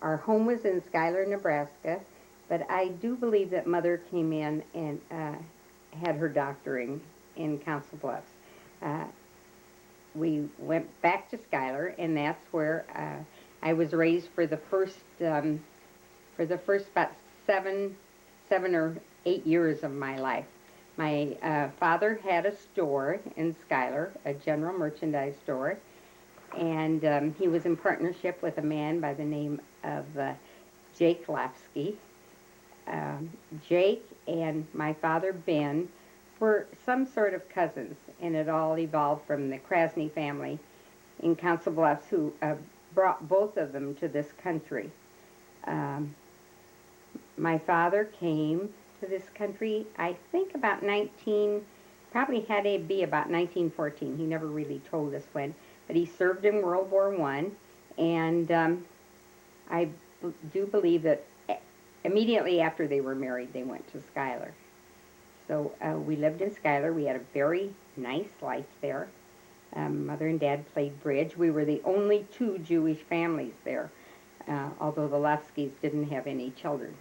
our home was in Schuyler, Nebraska, but I do believe that Mother came in and had her doctoring in Council Bluffs. Uh, we went back to Schuyler, and that's where I was raised for the first about 7 or 8 years of my life. My father had a store in Schuyler, a general merchandise store, and he was in partnership with a man by the name of Jake Lafsky. Um, Jake and my father Ben were some sort of cousins, and it all evolved from the Krasny family in Council Bluffs, who brought both of them to this country. Um, my father came to this country, I think about 19, probably had to be about 1914. He never really told us when, but he served in World War I, and I do believe that immediately after they were married, they went to Schuyler. So we lived in Schuyler. We had a very nice life there. Mother and Dad played bridge. We were the only two Jewish families there, although the Lefskys didn't have any children.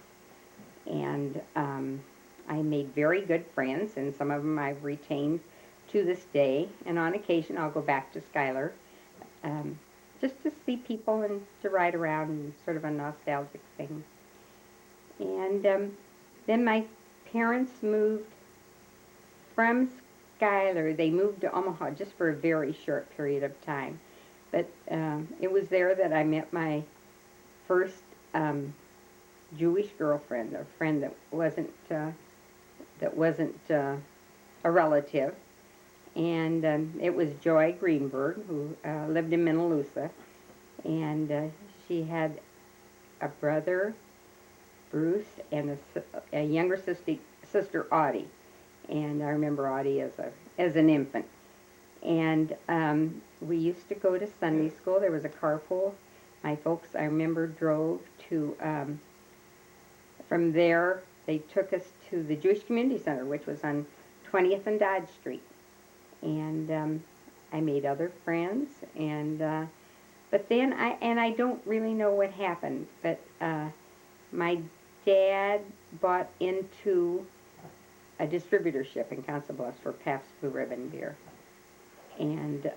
And I made very good friends, and some of them I've retained to this day. And on occasion, I'll go back to Schuyler um, just to see people and to ride around, and sort of a nostalgic thing. And then my parents moved from Schuyler. They moved to Omaha just for a very short period of time. But it was there that I met my first Jewish girlfriend, a friend that wasn't a relative, and it was Joy Greenberg, who lived in Minnelusa, and she had a brother, Bruce, and a younger sister, Audie, and I remember Audie as an infant, and we used to go to Sunday school. There was a carpool. My folks, I remember, drove to. From there, they took us to the Jewish Community Center, which was on 20th and Dodge Street. And I made other friends. And but then I don't really know what happened. But my dad bought into a distributorship in Council Bluffs for Pabst Blue Ribbon beer. And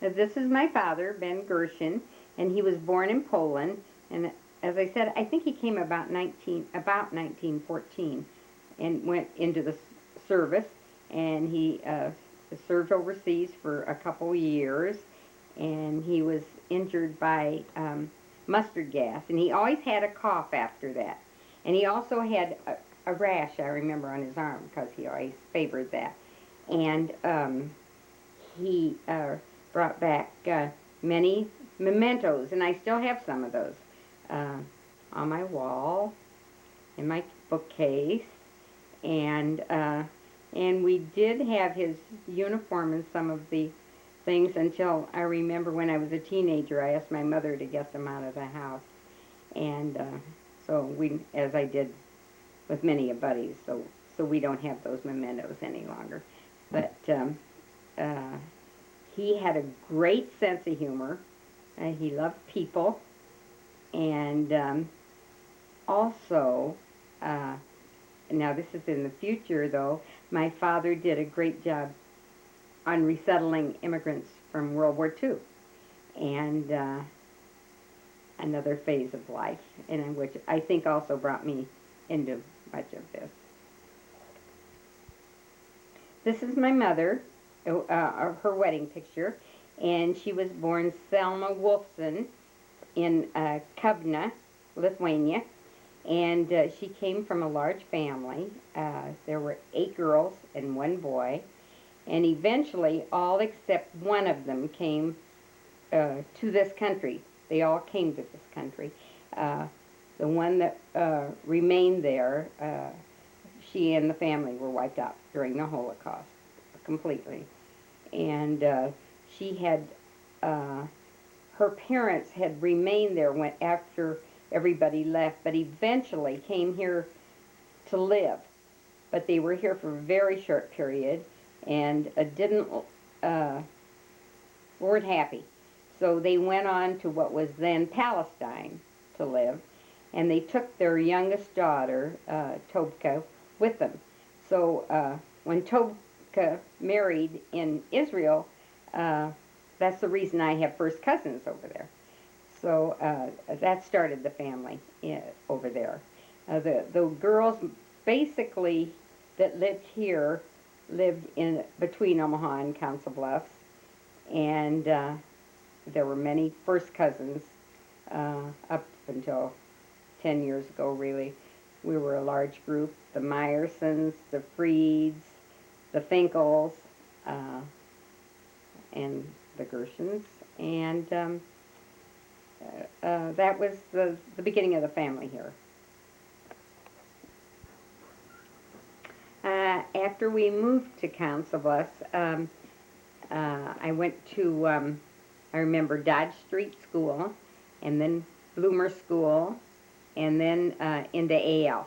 this is my father, Ben Gershon, and he was born in Poland. And as I said, I think he came about 1914 and went into the service, and he served overseas for a couple years, and he was injured by mustard gas, and he always had a cough after that. And he also had a rash, I remember, on his arm, because he always favored that. And he brought back many mementos, and I still have some of those. On my wall, in my bookcase, and we did have his uniform and some of the things until I remember when I was a teenager. I asked my mother to get them out of the house, and so we, as I did with many of buddies, so we don't have those mementos any longer. But he had a great sense of humor. He loved people. And also, now this is in the future though, my father did a great job on resettling immigrants from World War II. And another phase of life, and which I think also brought me into much of this. This is my mother, her wedding picture, and she was born Selma Wolfson in Kovna, Lithuania, and she came from a large family. There were 8 girls and 1 boy, and eventually all except one of them came to this country. They all came to this country. The one that remained there, she and the family were wiped out during the Holocaust completely. And she had, her parents had remained there after everybody left, but eventually came here to live. But they were here for a very short period and weren't happy. So they went on to what was then Palestine to live, and they took their youngest daughter, Tobka, with them. So when Tobka married in Israel, that's the reason I have first cousins over there. So that started the family over there. The girls basically that lived here lived in between Omaha and Council Bluffs, and there were many first cousins up until 10 years ago, really. We were a large group, the Meyersons, the Freeds, the Finkels, and the Gershons, and that was the beginning of the family here. After we moved to Council Bluffs, I went to, I remember Dodge Street School, and then Bloomer School, and then into AL.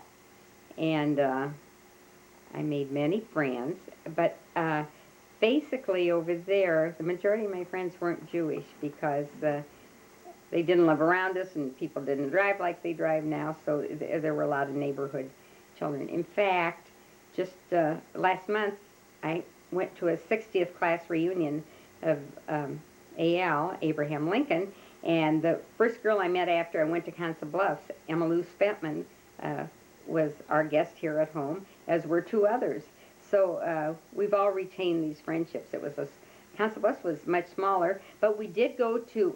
And I made many friends, but basically over there, the majority of my friends weren't Jewish because they didn't live around us and people didn't drive like they drive now, so there were a lot of neighborhood children. In fact, just last month, I went to a 60th class reunion of AL, Abraham Lincoln, and the first girl I met after I went to Council Bluffs, Emma Lou Spentman, was our guest here at home, as were two others. So we've all retained these friendships. Council Bluffs was much smaller, but we did go to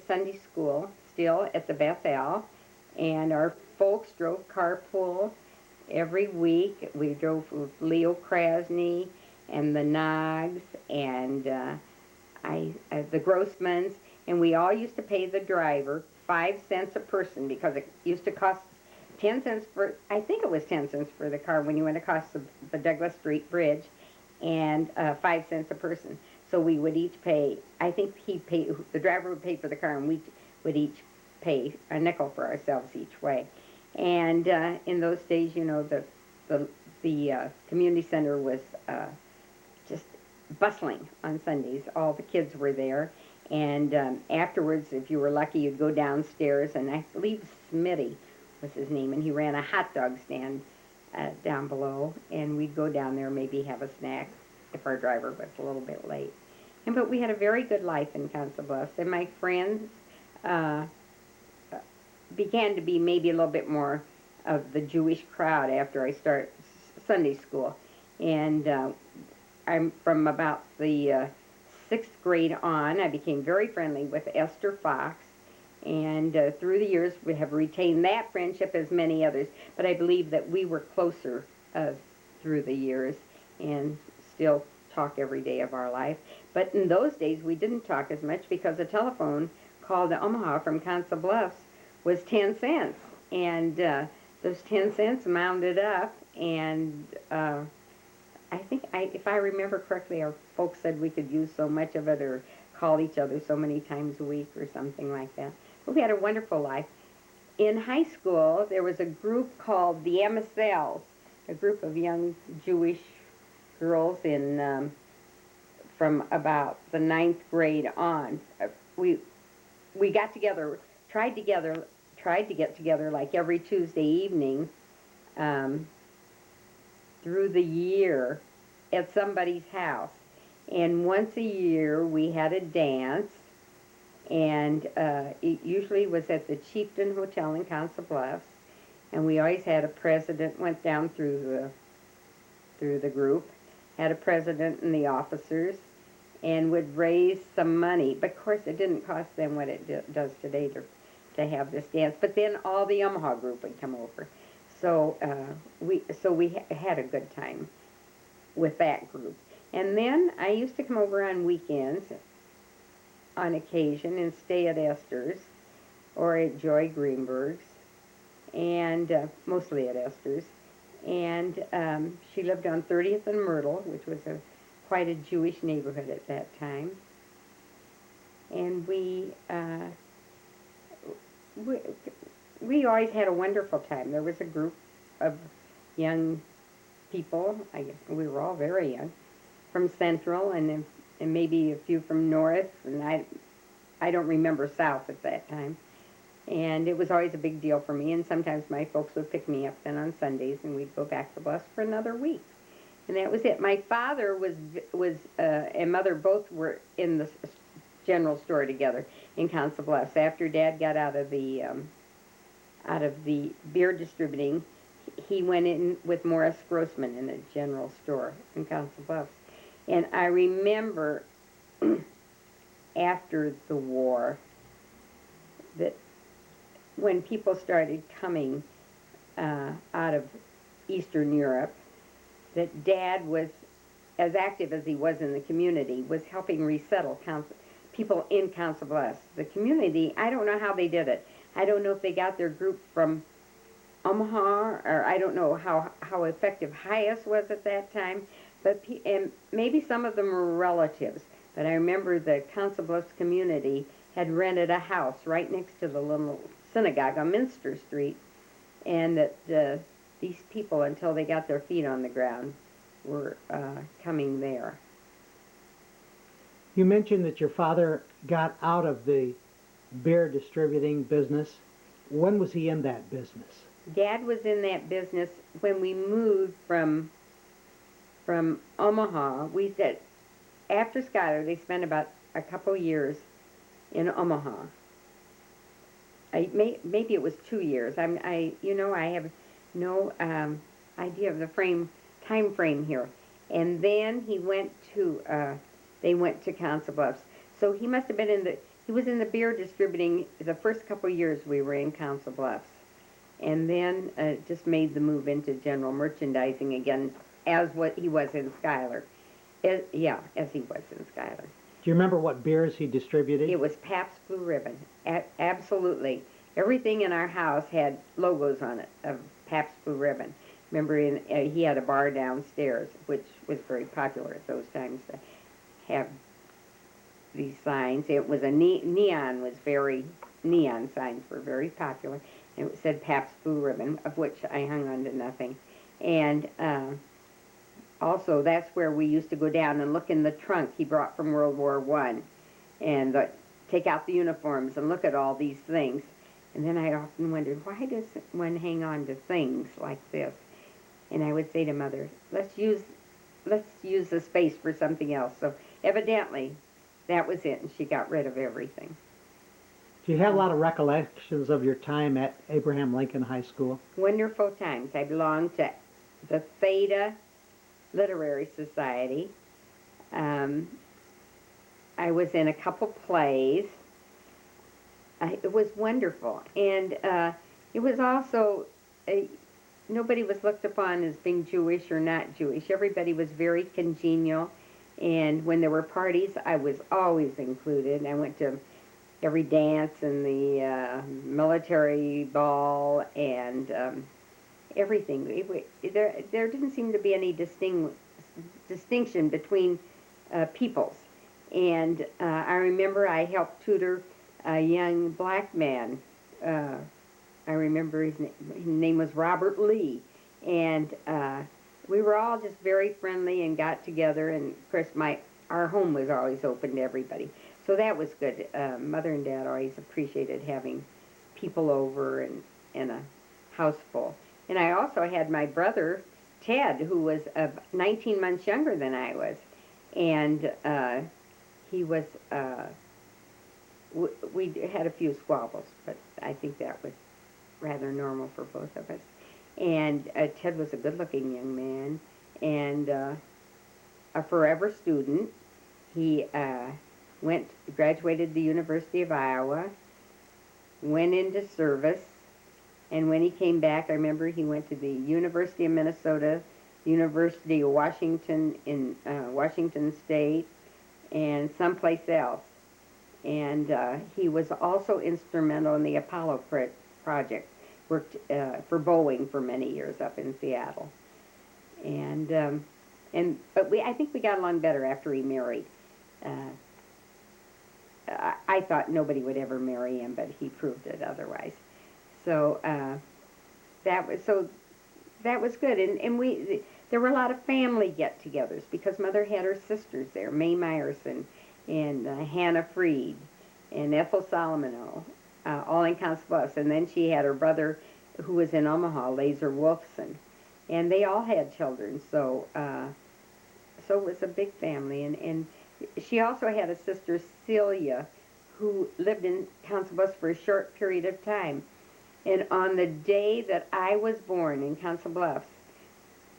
Sunday school still at the Bethel, and our folks drove carpool every week. We drove with Leo Krasny and the Noggs and the Grossmans, and we all used to pay the driver 5 cents a person because it used to cost 10 cents for, I think it was 10 cents for the car when you went across the Douglas Street Bridge, and 5 cents a person. So we would each pay, I think the driver would pay for the car, and we would each pay a nickel for ourselves each way. And in those days, you know, the community center was just bustling on Sundays. All the kids were there. And afterwards, if you were lucky, you'd go downstairs, and I believe Smitty was his name, and he ran a hot dog stand down below, and we'd go down there, maybe have a snack if our driver was a little bit late. But we had a very good life in Council Bluffs, and my friends began to be maybe a little bit more of the Jewish crowd after I started Sunday school. And I'm from about the 6th grade on, I became very friendly with Esther Fox. And through the years, we have retained that friendship as many others. But I believe that we were closer through the years and still talk every day of our life. But in those days, we didn't talk as much because a telephone call to Omaha from Council Bluffs was 10 cents. And those 10 cents mounted up. And I think, if I remember correctly, our folks said we could use so much of it or call each other so many times a week or something like that. But we had a wonderful life. In high school, there was a group called the MSLs, a group of young Jewish girls from about the 9th grade on. We got together, tried to get together like every Tuesday evening through the year at somebody's house. And once a year we had a dance, and it usually was at the Chieftain Hotel in Council Bluffs, and we always had a president, went down through the group, had a president and the officers, and would raise some money. But of course it didn't cost them what it does today to have this dance. But then all the Omaha group would come over. So we had a good time with that group. And then I used to come over on weekends on occasion and stay at Esther's or at Joy Greenberg's, and mostly at Esther's. And she lived on 30th and Myrtle, which was quite a Jewish neighborhood at that time. And we always had a wonderful time. There was a group of young people, I guess we were all very young, from Central and and maybe a few from north, and I don't remember south at that time. And it was always a big deal for me, and sometimes my folks would pick me up then on Sundays, and we'd go back to Bluffs for another week. And that was it. My father was and mother both were in the general store together in Council Bluffs. After Dad got out of the beer distributing, he went in with Morris Grossman in a general store in Council Bluffs. And I remember after the war that when people started coming out of Eastern Europe, that Dad was, as active as he was in the community, was helping resettle people in Council Bluffs. The community, I don't know how they did it. I don't know if they got their group from Omaha, or I don't know how effective Hyas was at that time, and maybe some of them were relatives. But I remember the Council Bluffs community had rented a house right next to the little synagogue on Minster Street, and that these people, until they got their feet on the ground, were coming there. You mentioned that your father got out of the beer distributing business. When was he in that business? Dad was in that business when we moved from Omaha. We said after Schuyler, they spent about a couple years in Omaha. Maybe it was 2 years. I have no idea of the time frame here. And then they went to Council Bluffs. So he must have been he was in the beer distributing the first couple years we were in Council Bluffs. And then just made the move into general merchandising again, as what he was in Schuyler. As he was in Schuyler. Do you remember what beers he distributed? It was Pabst Blue Ribbon. Absolutely. Everything in our house had logos on it of Pabst Blue Ribbon. Remember, he had a bar downstairs, which was very popular at those times to have these signs. It was neon signs were very popular. And it said Pabst Blue Ribbon, of which I hung on to nothing. And also, that's where we used to go down and look in the trunk he brought from World War I, and take out the uniforms and look at all these things. And then I often wondered, why does one hang on to things like this? And I would say to Mother, let's use the space for something else. So evidently, that was it, and she got rid of everything. Do you have a lot of recollections of your time at Abraham Lincoln High School? Wonderful times. I belonged to the Theta Literary Society. I was in a couple plays. It was wonderful. And it was also, nobody was looked upon as being Jewish or not Jewish. Everybody was very congenial. And when there were parties, I was always included. I went to every dance and the military ball and everything. There didn't seem to be any distinction between peoples. And I remember I helped tutor a young black man. I remember his name was Robert Lee. And we were all just very friendly and got together. And of course, our home was always open to everybody. So that was good. Mother and Dad always appreciated having people over and a house full. And I also had my brother, Ted, who was 19 months younger than I was. And he was, we had a few squabbles, but I think that was rather normal for both of us. And Ted was a good-looking young man and a forever student. He graduated the University of Iowa, went into service, and when he came back, I remember he went to the University of Minnesota, University of Washington in Washington State, and someplace else. And he was also instrumental in the Apollo project. Worked for Boeing for many years up in Seattle. But I think we got along better after he married. I thought nobody would ever marry him, but he proved it otherwise. So that was good. And the there were a lot of family get-togethers because Mother had her sisters there, May Meyerson and Hannah Freed and Ethel Solomino, all in Council Bluffs. And then she had her brother who was in Omaha, Laser Wolfson. And they all had children, so so it was a big family. And she also had a sister, Celia, who lived in Council Bluffs for a short period of time. And on the day that I was born in Council Bluffs,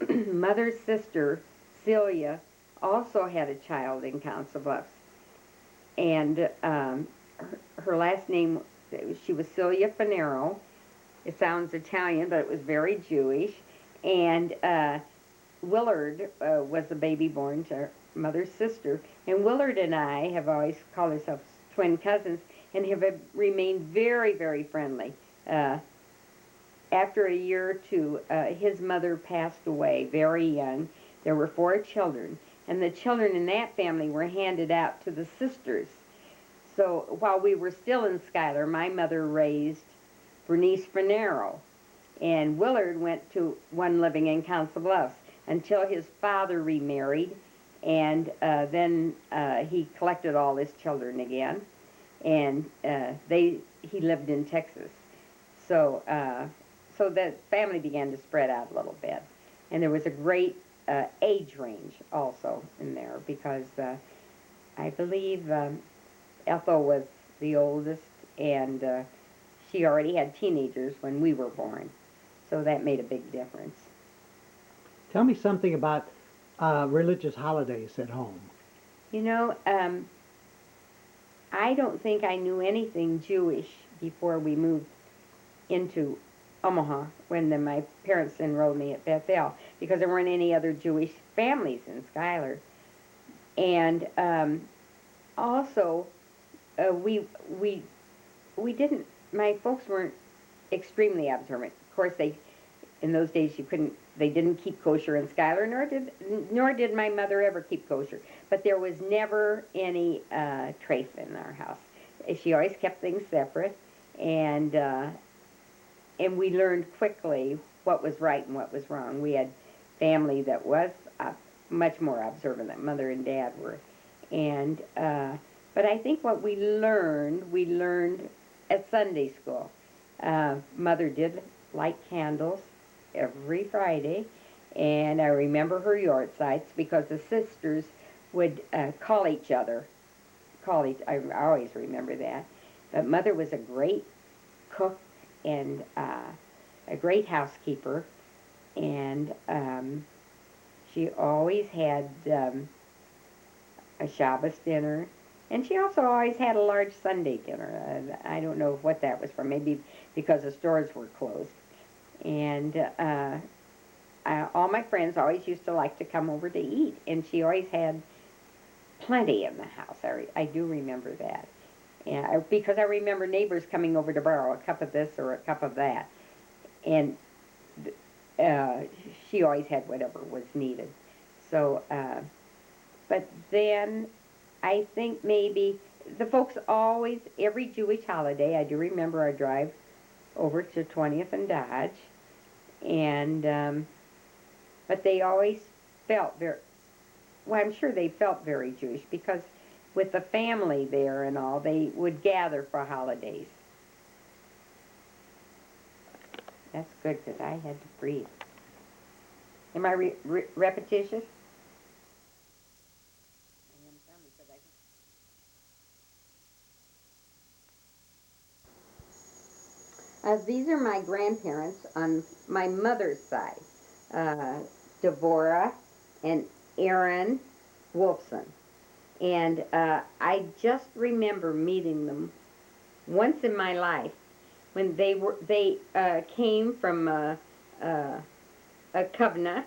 Mother's sister, Celia, also had a child in Council Bluffs. And her last name, she was Celia Finero. It sounds Italian, but it was very Jewish. And Willard was the baby born to Mother's sister. And Willard and I have always called ourselves twin cousins and have remained very, very friendly. After a year or two, his mother passed away very young. There were 4 children, and the children in that family were handed out to the sisters. So while we were still in Schuyler, my mother raised Bernice Finero, and Willard went to one living in Council Bluffs until his father remarried, and then he collected all his children again, and he lived in Texas. So so the family began to spread out a little bit, and there was a great age range also in there because I believe Ethel was the oldest, and she already had teenagers when we were born, so that made a big difference. Tell me something about religious holidays at home. You know, I don't think I knew anything Jewish before we moved into Omaha when my parents enrolled me at Bethel because there weren't any other Jewish families in Schuyler. And also, we didn't, my folks weren't extremely observant. Of course, in those days they didn't keep kosher in Schuyler, nor did my mother ever keep kosher. But there was never any treif in our house. She always kept things separate, and we learned quickly what was right and what was wrong. We had family that was much more observant than Mother and Dad were, and but I think what we learned at Sunday school. Mother did light candles every Friday, and I remember her yortzites because the sisters would call each other. I always remember that. But Mother was a great cook and a great housekeeper, and she always had a Shabbos dinner, and she also always had a large Sunday dinner. I don't know what that was for, maybe because the stores were closed. And all my friends always used to like to come over to eat, and she always had plenty in the house. I do remember that. And because I remember neighbors coming over to borrow a cup of this or a cup of that. And she always had whatever was needed. So, but then I think maybe the folks always, every Jewish holiday, I do remember our drive over to 20th and Dodge. And, but they always felt very, well, I'm sure they felt very Jewish because with the family there and all, they would gather for holidays. That's good because I had to breathe. Am I repetitious? These are my grandparents on my mother's side, Devorah and Aaron Wolfson. And I just remember meeting them once in my life when they came from a covenant,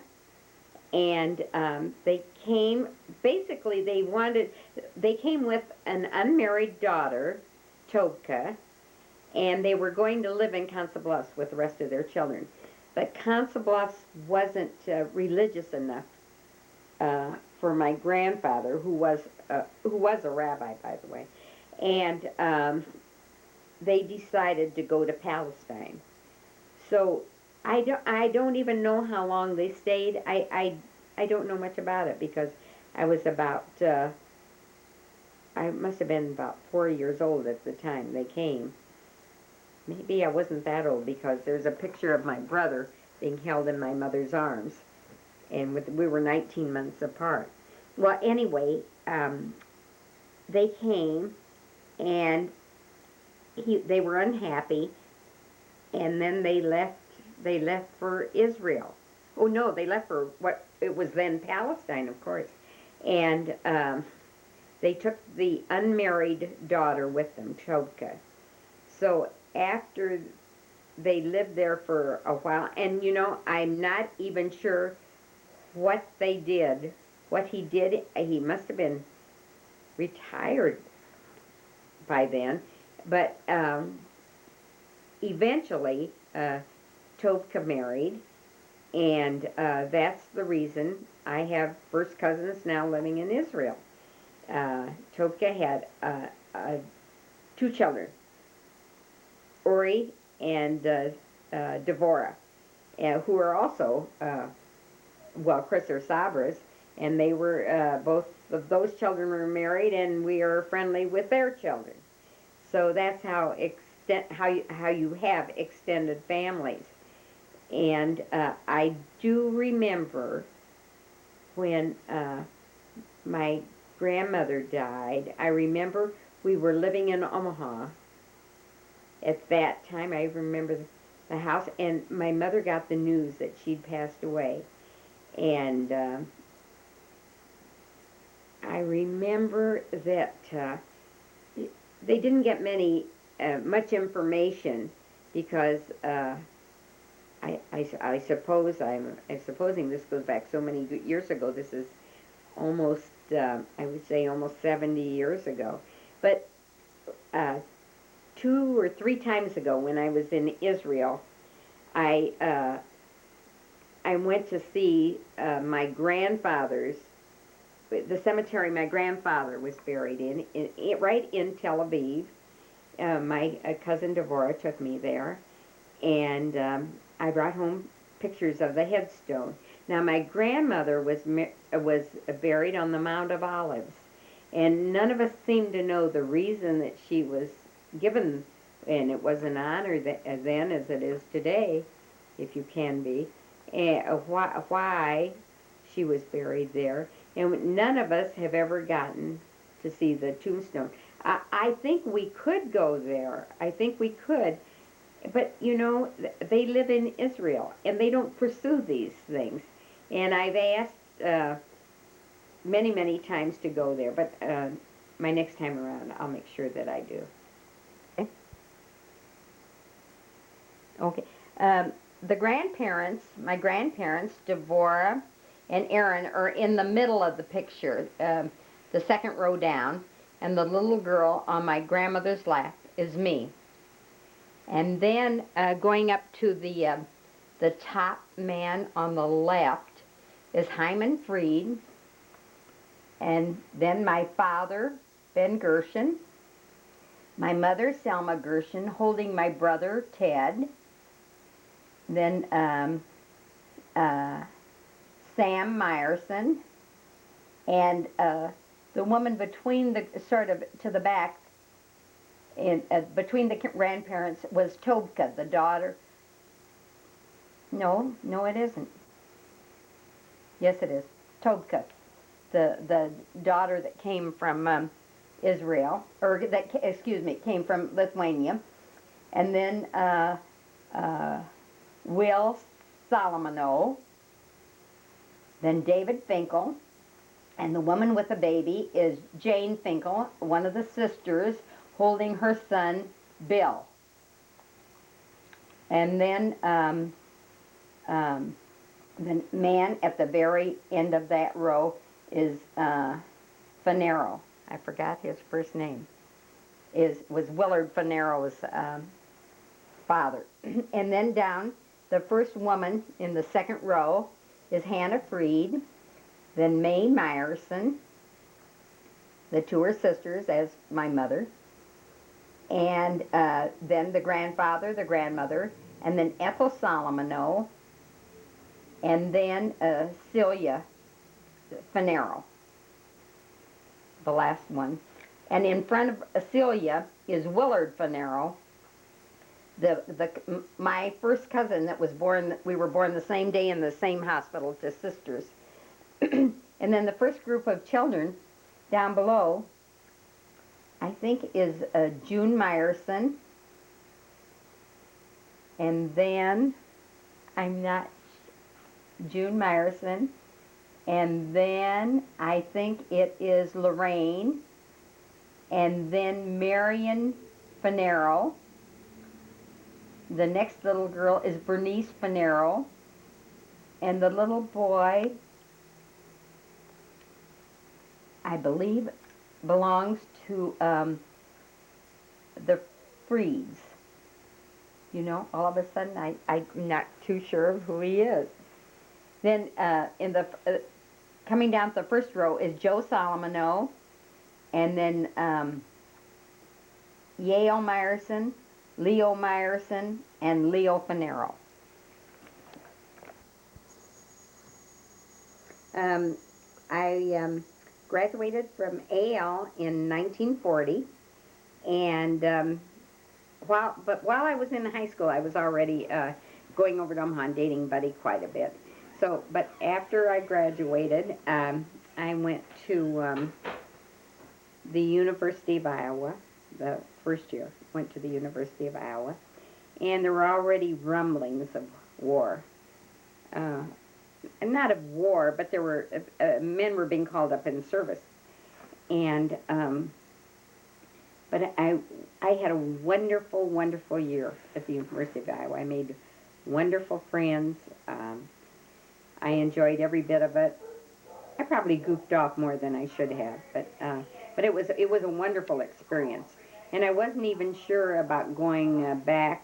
and they came, basically they came with an unmarried daughter, Tobka, and they were going to live in Council Bluffs with the rest of their children. But Council Bluffs wasn't religious enough for my grandfather, who was a rabbi, by the way, and they decided to go to Palestine. So I don't even know how long they stayed. I don't know much about it because I was about I must have been about 4 years old at the time they came. Maybe I wasn't that old because there's a picture of my brother being held in my mother's arms, and we were 19 months apart. Well, anyway, they came and they were unhappy, and then they left. They left for Israel. Oh no, they left for what it was then Palestine, of course, and they took the unmarried daughter with them, Chobka. So after they lived there for a while, and I'm not even sure what they did. What he did, he must have been retired by then, but eventually Topka married, and that's the reason I have first cousins now living in Israel. Topka had two children, Uri and Devorah, who are also, well, of course, they're Sabras, and they were both of those children were married, and we are friendly with their children. So that's how you have extended families. And I do remember when my grandmother died. I remember we were living in Omaha at that time. I remember the house, and my mother got the news that she'd passed away. And I remember that they didn't get much information because I suppose I'm supposing this goes back so many years ago. This is almost I would say almost 70 years ago. But 2 or 3 times ago, when I was in Israel, I went to see my grandfather's the cemetery my grandfather was buried in right in Tel Aviv. My cousin Devorah took me there, and I brought home pictures of the headstone. Now, my grandmother was buried on the Mount of Olives, and none of us seemed to know the reason that she was given, and it was an honor then as it is today, if you can be, why she was buried there. And none of us have ever gotten to see the tombstone. I think we could go there. I think we could. But, they live in Israel, and they don't pursue these things. And I've asked many, many times to go there. But my next time around, I'll make sure that I do. Okay. My grandparents, Devorah and Aaron, are in the middle of the picture, the second row down, and the little girl on my grandmother's lap is me. And then going up to the top man on the left is Hyman Freed, and then my father, Ben Gershon, my mother, Selma Gershon, holding my brother, Ted, then Sam Meyerson, and the woman between the sort of to the back, between the grandparents was Tobka, the daughter. No, it isn't. Yes, it is. Tobka, the daughter that came from Israel, or came from Lithuania, and then Will Solomonow, then David Finkel, and the woman with the baby is Jane Finkel, one of the sisters, holding her son, Bill. And then the man at the very end of that row is Fanero. I forgot his first name. Was Willard Fanero's father. And then down, the first woman in the second row is Hannah Freed, then May Meyerson. The two are sisters, as my mother. And then the grandfather, the grandmother, and then Ethel Solomino, and then Celia Finero, the last one. And in front of Celia is Willard Finero, my first cousin that was born. We were born the same day in the same hospital, just sisters. And then the first group of children down below, I think, is June Meyerson. And then, I'm not, June Meyerson. And then I think it is Lorraine. And then Marion Finero. The next little girl is Bernice Finero. And the little boy, I believe, belongs to the Freeds. You know, all of a sudden, I'm not too sure of who he is. Then coming down to the first row is Joe Solomino, and then Yale Meyerson, Leo Meyerson, and Leo Finero. I graduated from AL in 1940, and while I was in high school, I was already going over to Omaha and dating Buddy quite a bit. So, but after I graduated, I went to the University of Iowa. The first year, went to the University of Iowa, and there were already rumblings of war. Not of war, but there were men were being called up in service, and but I had a wonderful, wonderful year at the University of Iowa. I made wonderful friends. I enjoyed every bit of it. I probably goofed off more than I should have, but it was a wonderful experience. And I wasn't even sure about going back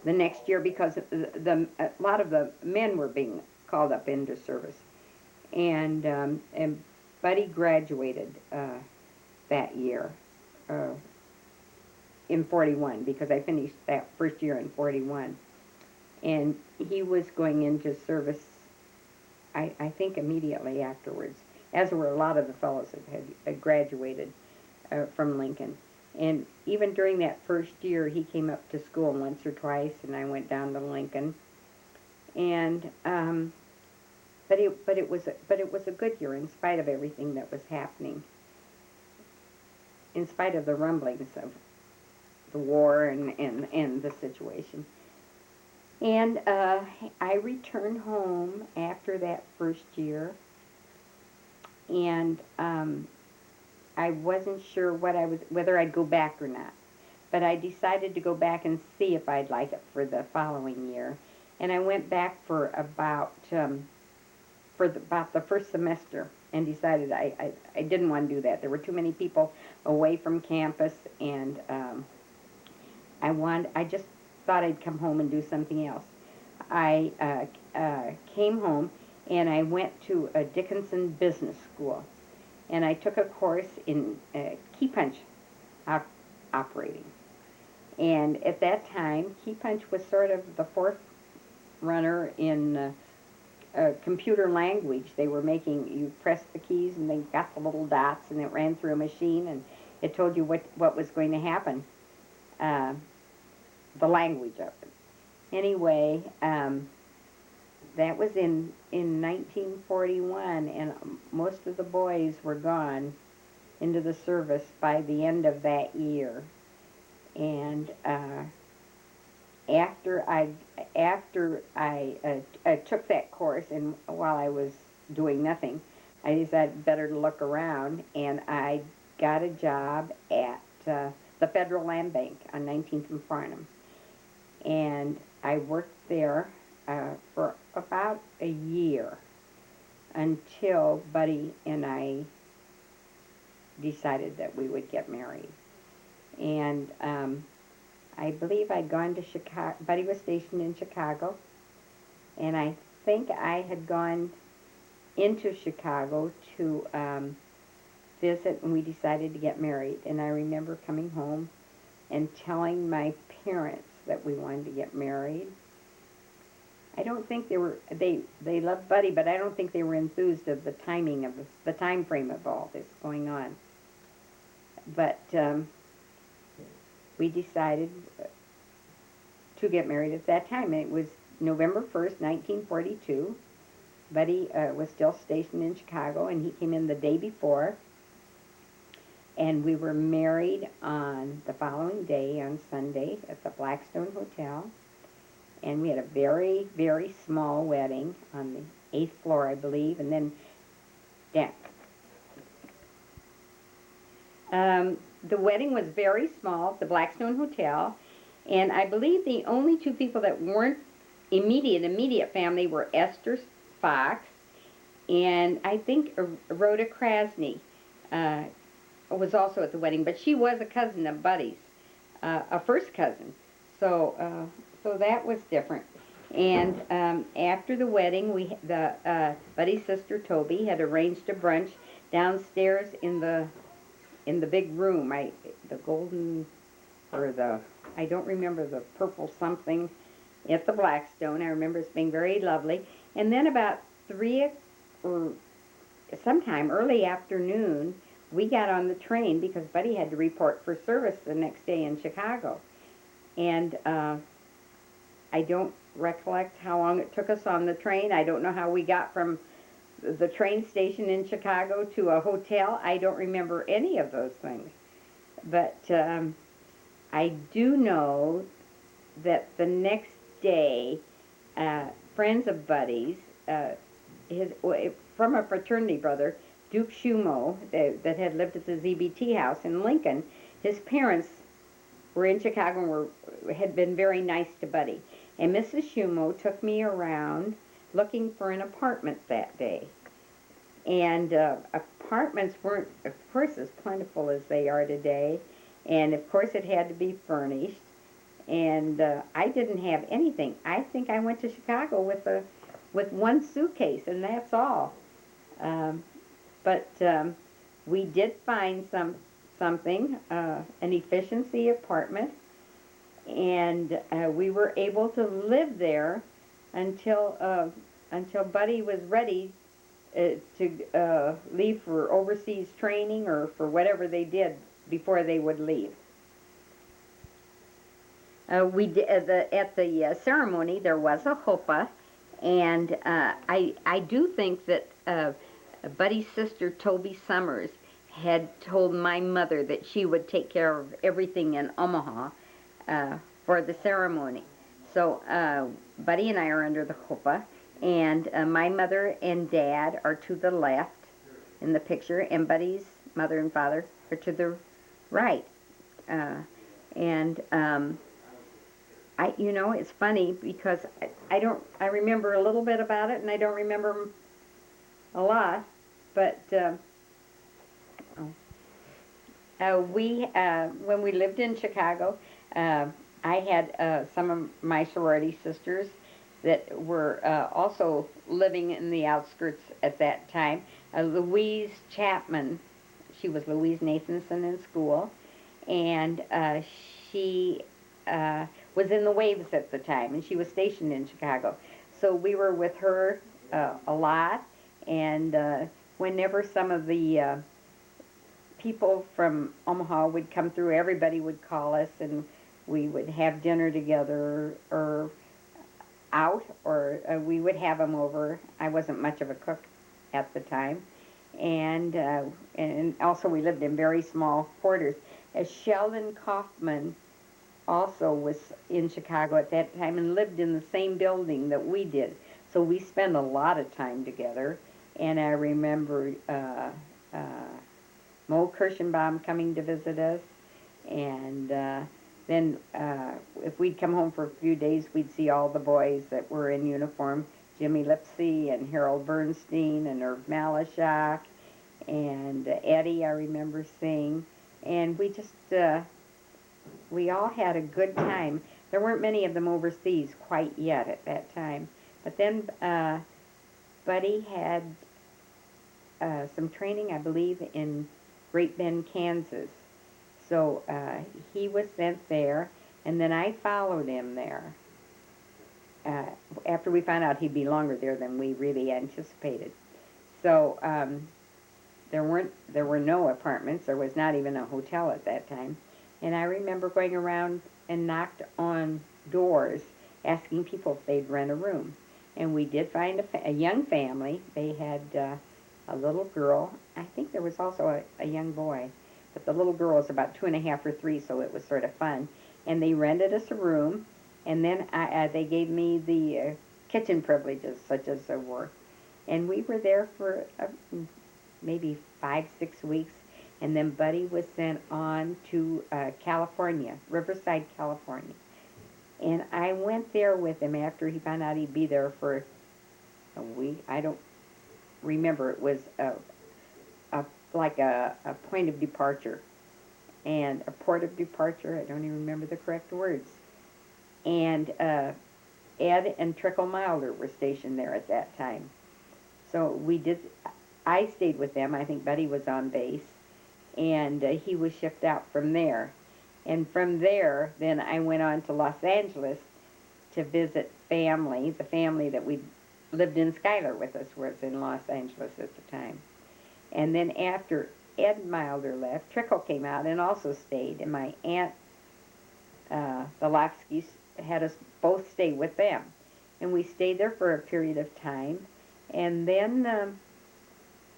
the next year because a lot of the men were being called up into service, and Buddy graduated that year in 41 because I finished that first year in 41, and he was going into service. I think immediately afterwards, as were a lot of the fellows that had graduated from Lincoln. And even during that first year, he came up to school once or twice, and I went down to Lincoln. And but it was a good year in spite of everything that was happening. In spite of the rumblings of the war and the situation. And I returned home after that first year, and I wasn't sure whether I'd go back or not. But I decided to go back and see if I'd like it for the following year. And I went back for about the first semester and decided I didn't want to do that. There were too many people away from campus, and I just thought I'd come home and do something else. I came home and I went to a Dickinson Business School, and I took a course in key punch operating. And at that time, key punch was sort of the fourth runner in computer language. They were you pressed the keys and they got the little dots, and it ran through a machine, and it told you what was going to happen, the language of it. Anyway, that was in 1941, and most of the boys were gone into the service by the end of that year. And after I took that course, and while I was doing nothing, I decided better to look around, and I got a job at the Federal Land Bank on 19th and Farnham. And I worked there for about a year until Buddy and I decided that we would get married. And I believe I'd gone to Chicago. Buddy was stationed in Chicago, and I think I had gone into Chicago to visit, and we decided to get married. And I remember coming home and telling my parents that we wanted to get married. I don't think they loved Buddy, but I don't think they were enthused of the timing of the time frame of all this going on. But we decided to get married at that time. It was November 1st, 1942. Buddy was still stationed in Chicago, and he came in the day before. And we were married on the following day, on Sunday, at the Blackstone Hotel. And we had a very, very small wedding on the 8th floor, I believe. And then down. The wedding was very small at the Blackstone Hotel. And I believe the only two people that weren't immediate family were Esther Fox and I think Rhoda Krasny was also at the wedding, but she was a cousin of Buddy's, a first cousin. So that was different. And after the wedding, Buddy's sister Toby had arranged a brunch downstairs in the big room. The golden or I don't remember, the purple something at the Blackstone. I remember it being very lovely. And then about 3 or sometime early afternoon, we got on the train because Buddy had to report for service the next day in Chicago. And I don't recollect how long it took us on the train. I don't know how we got from the train station in Chicago to a hotel. I don't remember any of those things. But I do know that the next day, friends of Buddy's, from a fraternity brother, Duke Shumo, that had lived at the ZBT house in Lincoln, his parents were in Chicago and had been very nice to Buddy. And Mrs. Shumo took me around looking for an apartment that day. And apartments weren't, of course, as plentiful as they are today. And, of course, it had to be furnished. And I didn't have anything. I think I went to Chicago with one suitcase, and that's all. But we did find something, an efficiency apartment, and we were able to live there until Buddy was ready to leave for overseas training or for whatever they did before they would leave. At the ceremony there was a chuppah, and I do think that Buddy's sister Toby Summers had told my mother that she would take care of everything in Omaha for the ceremony. So Buddy and I are under the chuppah, and my mother and dad are to the left in the picture, and Buddy's mother and father are to the right. It's funny because I remember a little bit about it, and I don't remember a lot, but when we lived in Chicago, I had some of my sorority sisters that were also living in the outskirts at that time. Louise Chapman, she was Louise Nathanson in school, and she was in the Waves at the time, and she was stationed in Chicago. So we were with her a lot, and whenever some of the people from Omaha would come through, everybody would call us, and we would have dinner together or out, or we would have them over. I wasn't much of a cook at the time, and also we lived in very small quarters. Sheldon Kaufman also was in Chicago at that time and lived in the same building that we did. So we spent a lot of time together. And I remember Mo Kirschenbaum coming to visit us. And then if we'd come home for a few days, we'd see all the boys that were in uniform. Jimmy Lipsy and Harold Bernstein and Irv Malashak and Eddie, I remember seeing. And we just... we all had a good time. There weren't many of them overseas quite yet at that time. But then Buddy had some training, I believe, in Great Bend, Kansas. So he was sent there, And then I followed him there. After we found out he'd be longer there than we really anticipated. So there were no apartments. There was not even a hotel at that time. And I remember going around and knocked on doors asking people if they'd rent a room. And we did find a young family. They had a little girl. I think there was also a young boy. But the little girl was about 2.5 or 3, so it was sort of fun. And they rented us a room. And then they gave me the kitchen privileges, such as there were. And we were there for maybe 5, 6 weeks. And then Buddy was sent on to California, Riverside, California. And I went there with him after he found out he'd be there for a week. I don't remember. It was like a point of departure and a port of departure. I don't even remember the correct words. And Ed and Trickle Milder were stationed there at that time. So I stayed with them. I think Buddy was on base. And he was shipped out from there. And from there, then I went on to Los Angeles to visit family. The family that we lived in Schuyler with us was in Los Angeles at the time. And then after Ed Milder left, Trickle came out and also stayed. And my aunt, the Lofskys, had us both stay with them. And we stayed there for a period of time. And then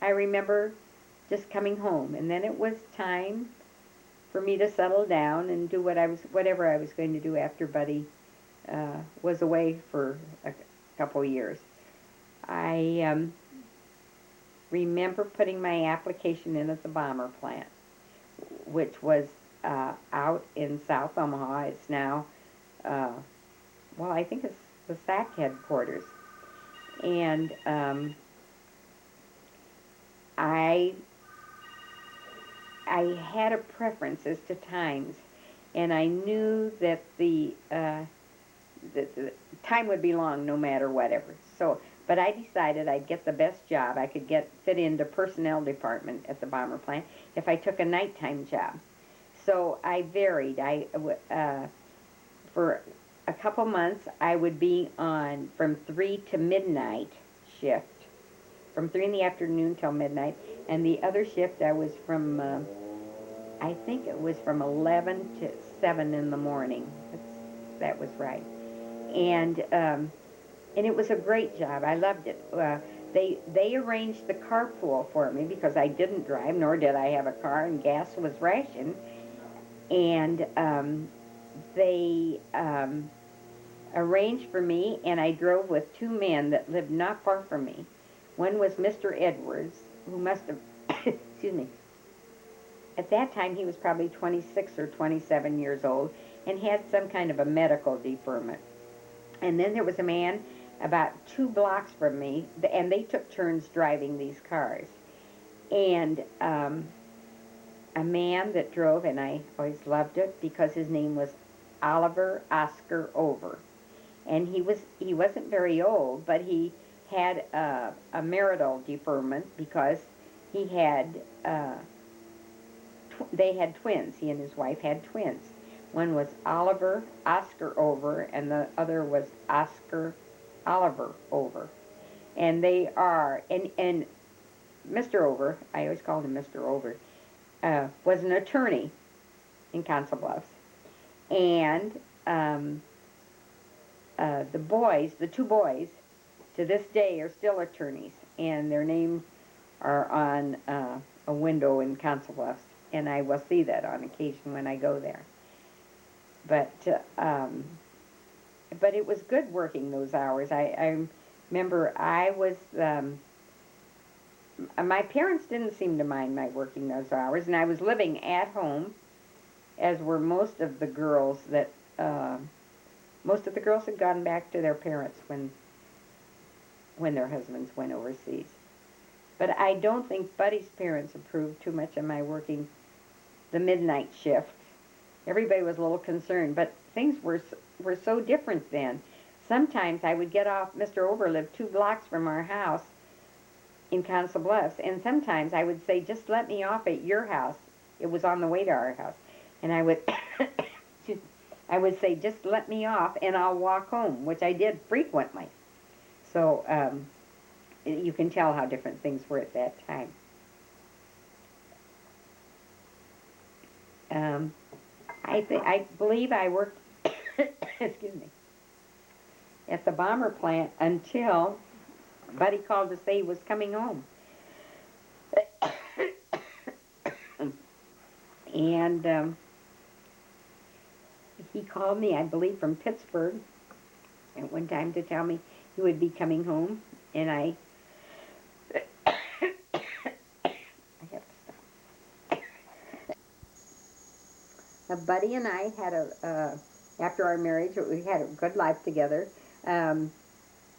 I remember just coming home. And then it was time for me to settle down and do whatever I was going to do after Buddy was away for a couple years. I remember putting my application in at the bomber plant, which was out in South Omaha. It's now, I think it's the SAC headquarters. And I had a preference as to times, and I knew that the time would be long no matter whatever. So, but I decided I'd get the best job. I could fit into personnel department at the bomber plant if I took a nighttime job. So I varied. For a couple months, I would be on from 3 to midnight shift, from 3 in the afternoon till midnight, and the other shift I was from, I think it was from 11 to 7 in the morning. That was right. And it was a great job. I loved it. They arranged the carpool for me because I didn't drive, nor did I have a car, and gas was rationed. And they arranged for me, and I drove with 2 men that lived not far from me. One was Mr. Edwards, who must have, excuse me, at that time he was probably 26 or 27 years old and had some kind of a medical deferment. And then there was a man about 2 blocks from me, and they took turns driving these cars. And a man that drove, and I always loved it because his name was Oliver Oscar Over. And he wasn't very old, but he had a marital deferment because he had they had twins. He and his wife had twins. One was Oliver Oscar Over, and the other was Oscar Oliver Over. And they are, and Mr. Over, I always called him Mr. Over, was an attorney in Council Bluffs. And the 2 boys, to this day are still attorneys, and their names are on a window in Council Bluffs, and I will see that on occasion when I go there. But it was good working those hours. I remember I was, my parents didn't seem to mind my working those hours, and I was living at home, as were most of the girls that, most of the girls had gone back to their parents when their husbands went overseas. But I don't think Buddy's parents approved too much of my working the midnight shift. Everybody was a little concerned, but things were so different then. Sometimes I would get off, Mr. Over lived 2 blocks from our house in Council Bluffs, and sometimes I would say, just let me off at your house. It was on the way to our house. And I would, I would say, just let me off and I'll walk home, which I did frequently. So you can tell how different things were at that time. Um, I believe I worked, excuse me, at the bomber plant until Buddy called to say he was coming home. And he called me, I believe, from Pittsburgh at one time to tell me he would be coming home. And I have to stop. Buddy and I had after our marriage, we had a good life together.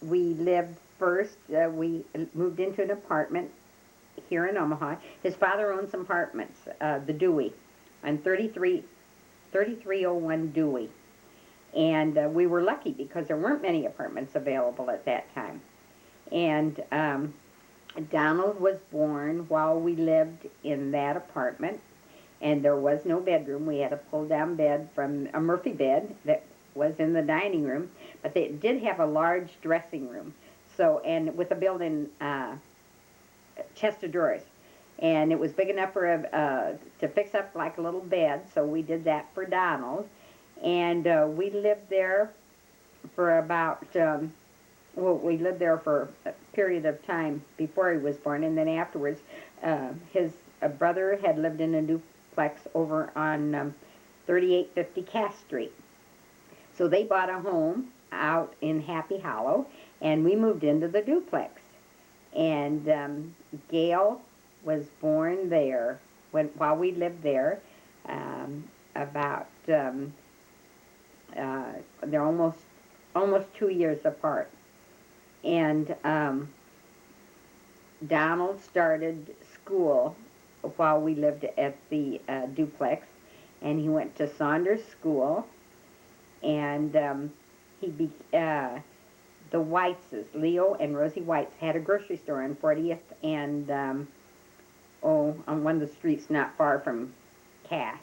We lived first, we moved into an apartment here in Omaha. His father owned some apartments, the Dewey, on 3301 Dewey. And we were lucky because there weren't many apartments available at that time. And Donald was born while we lived in that apartment, and there was no bedroom. We had a pull-down bed from a Murphy bed that was in the dining room, but they did have a large dressing room. So, and with a built-in chest of drawers, and it was big enough for to fix up like a little bed. So we did that for Donald, and we lived there for about we lived there for a period of time before he was born, and then afterwards, his brother had lived in a duplex over on 3850 Cass Street. So they bought a home out in Happy Hollow, and we moved into the duplex. And Gail was born there while we lived there. They're almost 2 years apart. And Donald started school while we lived at the duplex, and he went to Saunders School, and the Whiteses, Leo and Rosie Whites, had a grocery store on 40th and on one of the streets not far from Cass.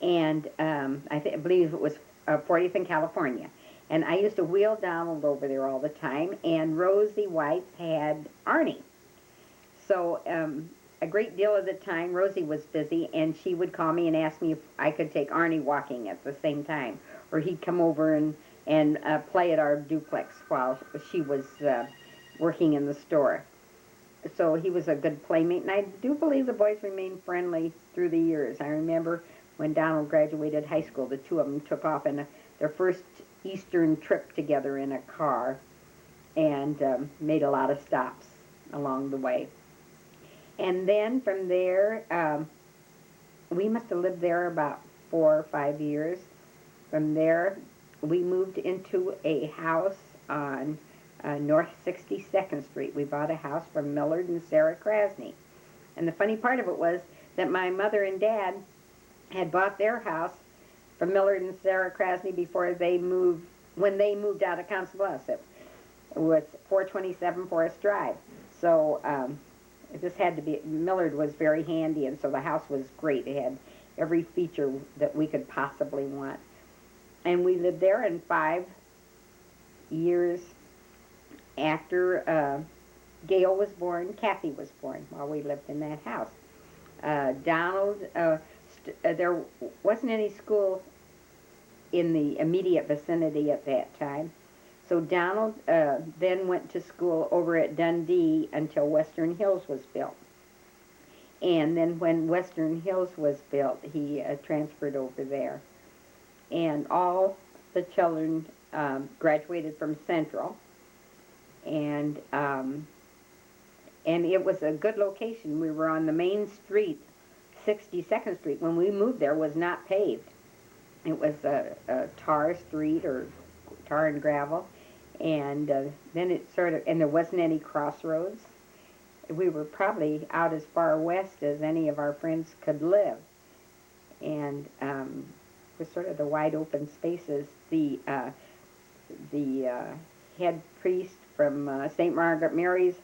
And I believe it was 40th in California. And I used to wheel Donald over there all the time, and Rosie Whites had Arnie. So a great deal of the time, Rosie was busy, and she would call me and ask me if I could take Arnie walking at the same time, or he'd come over and play at our duplex while she was working in the store. So he was a good playmate, and I do believe the boys remained friendly through the years. I remember when Donald graduated high school, the two of them took off in their first Eastern trip together in a car, and made a lot of stops along the way. And then from there, we must have lived there about 4 or 5 years. From there, we moved into a house on North 62nd Street. We bought a house from Millard and Sarah Krasny. And the funny part of it was that my mother and dad had bought their house from Millard and Sarah Krasny when they moved out of Council Bluffs. It was 427 Forest Drive. So this had to be, Millard was very handy, and so the house was great. It had every feature that we could possibly want. And we lived there, and 5 years after Gail was born, Kathy was born while we lived in that house. Donald, there wasn't any school in the immediate vicinity at that time. So Donald then went to school over at Dundee until Western Hills was built. And then when Western Hills was built, he transferred over there. And all the children graduated from Central. And it was a good location. We were on the main street, 62nd Street. When we moved there, was not paved. It was a tar street, or tar and gravel. And then it and there wasn't any crossroads. We were probably out as far west as any of our friends could live. And it was sort of the wide open spaces. The head priest from St. Margaret Mary's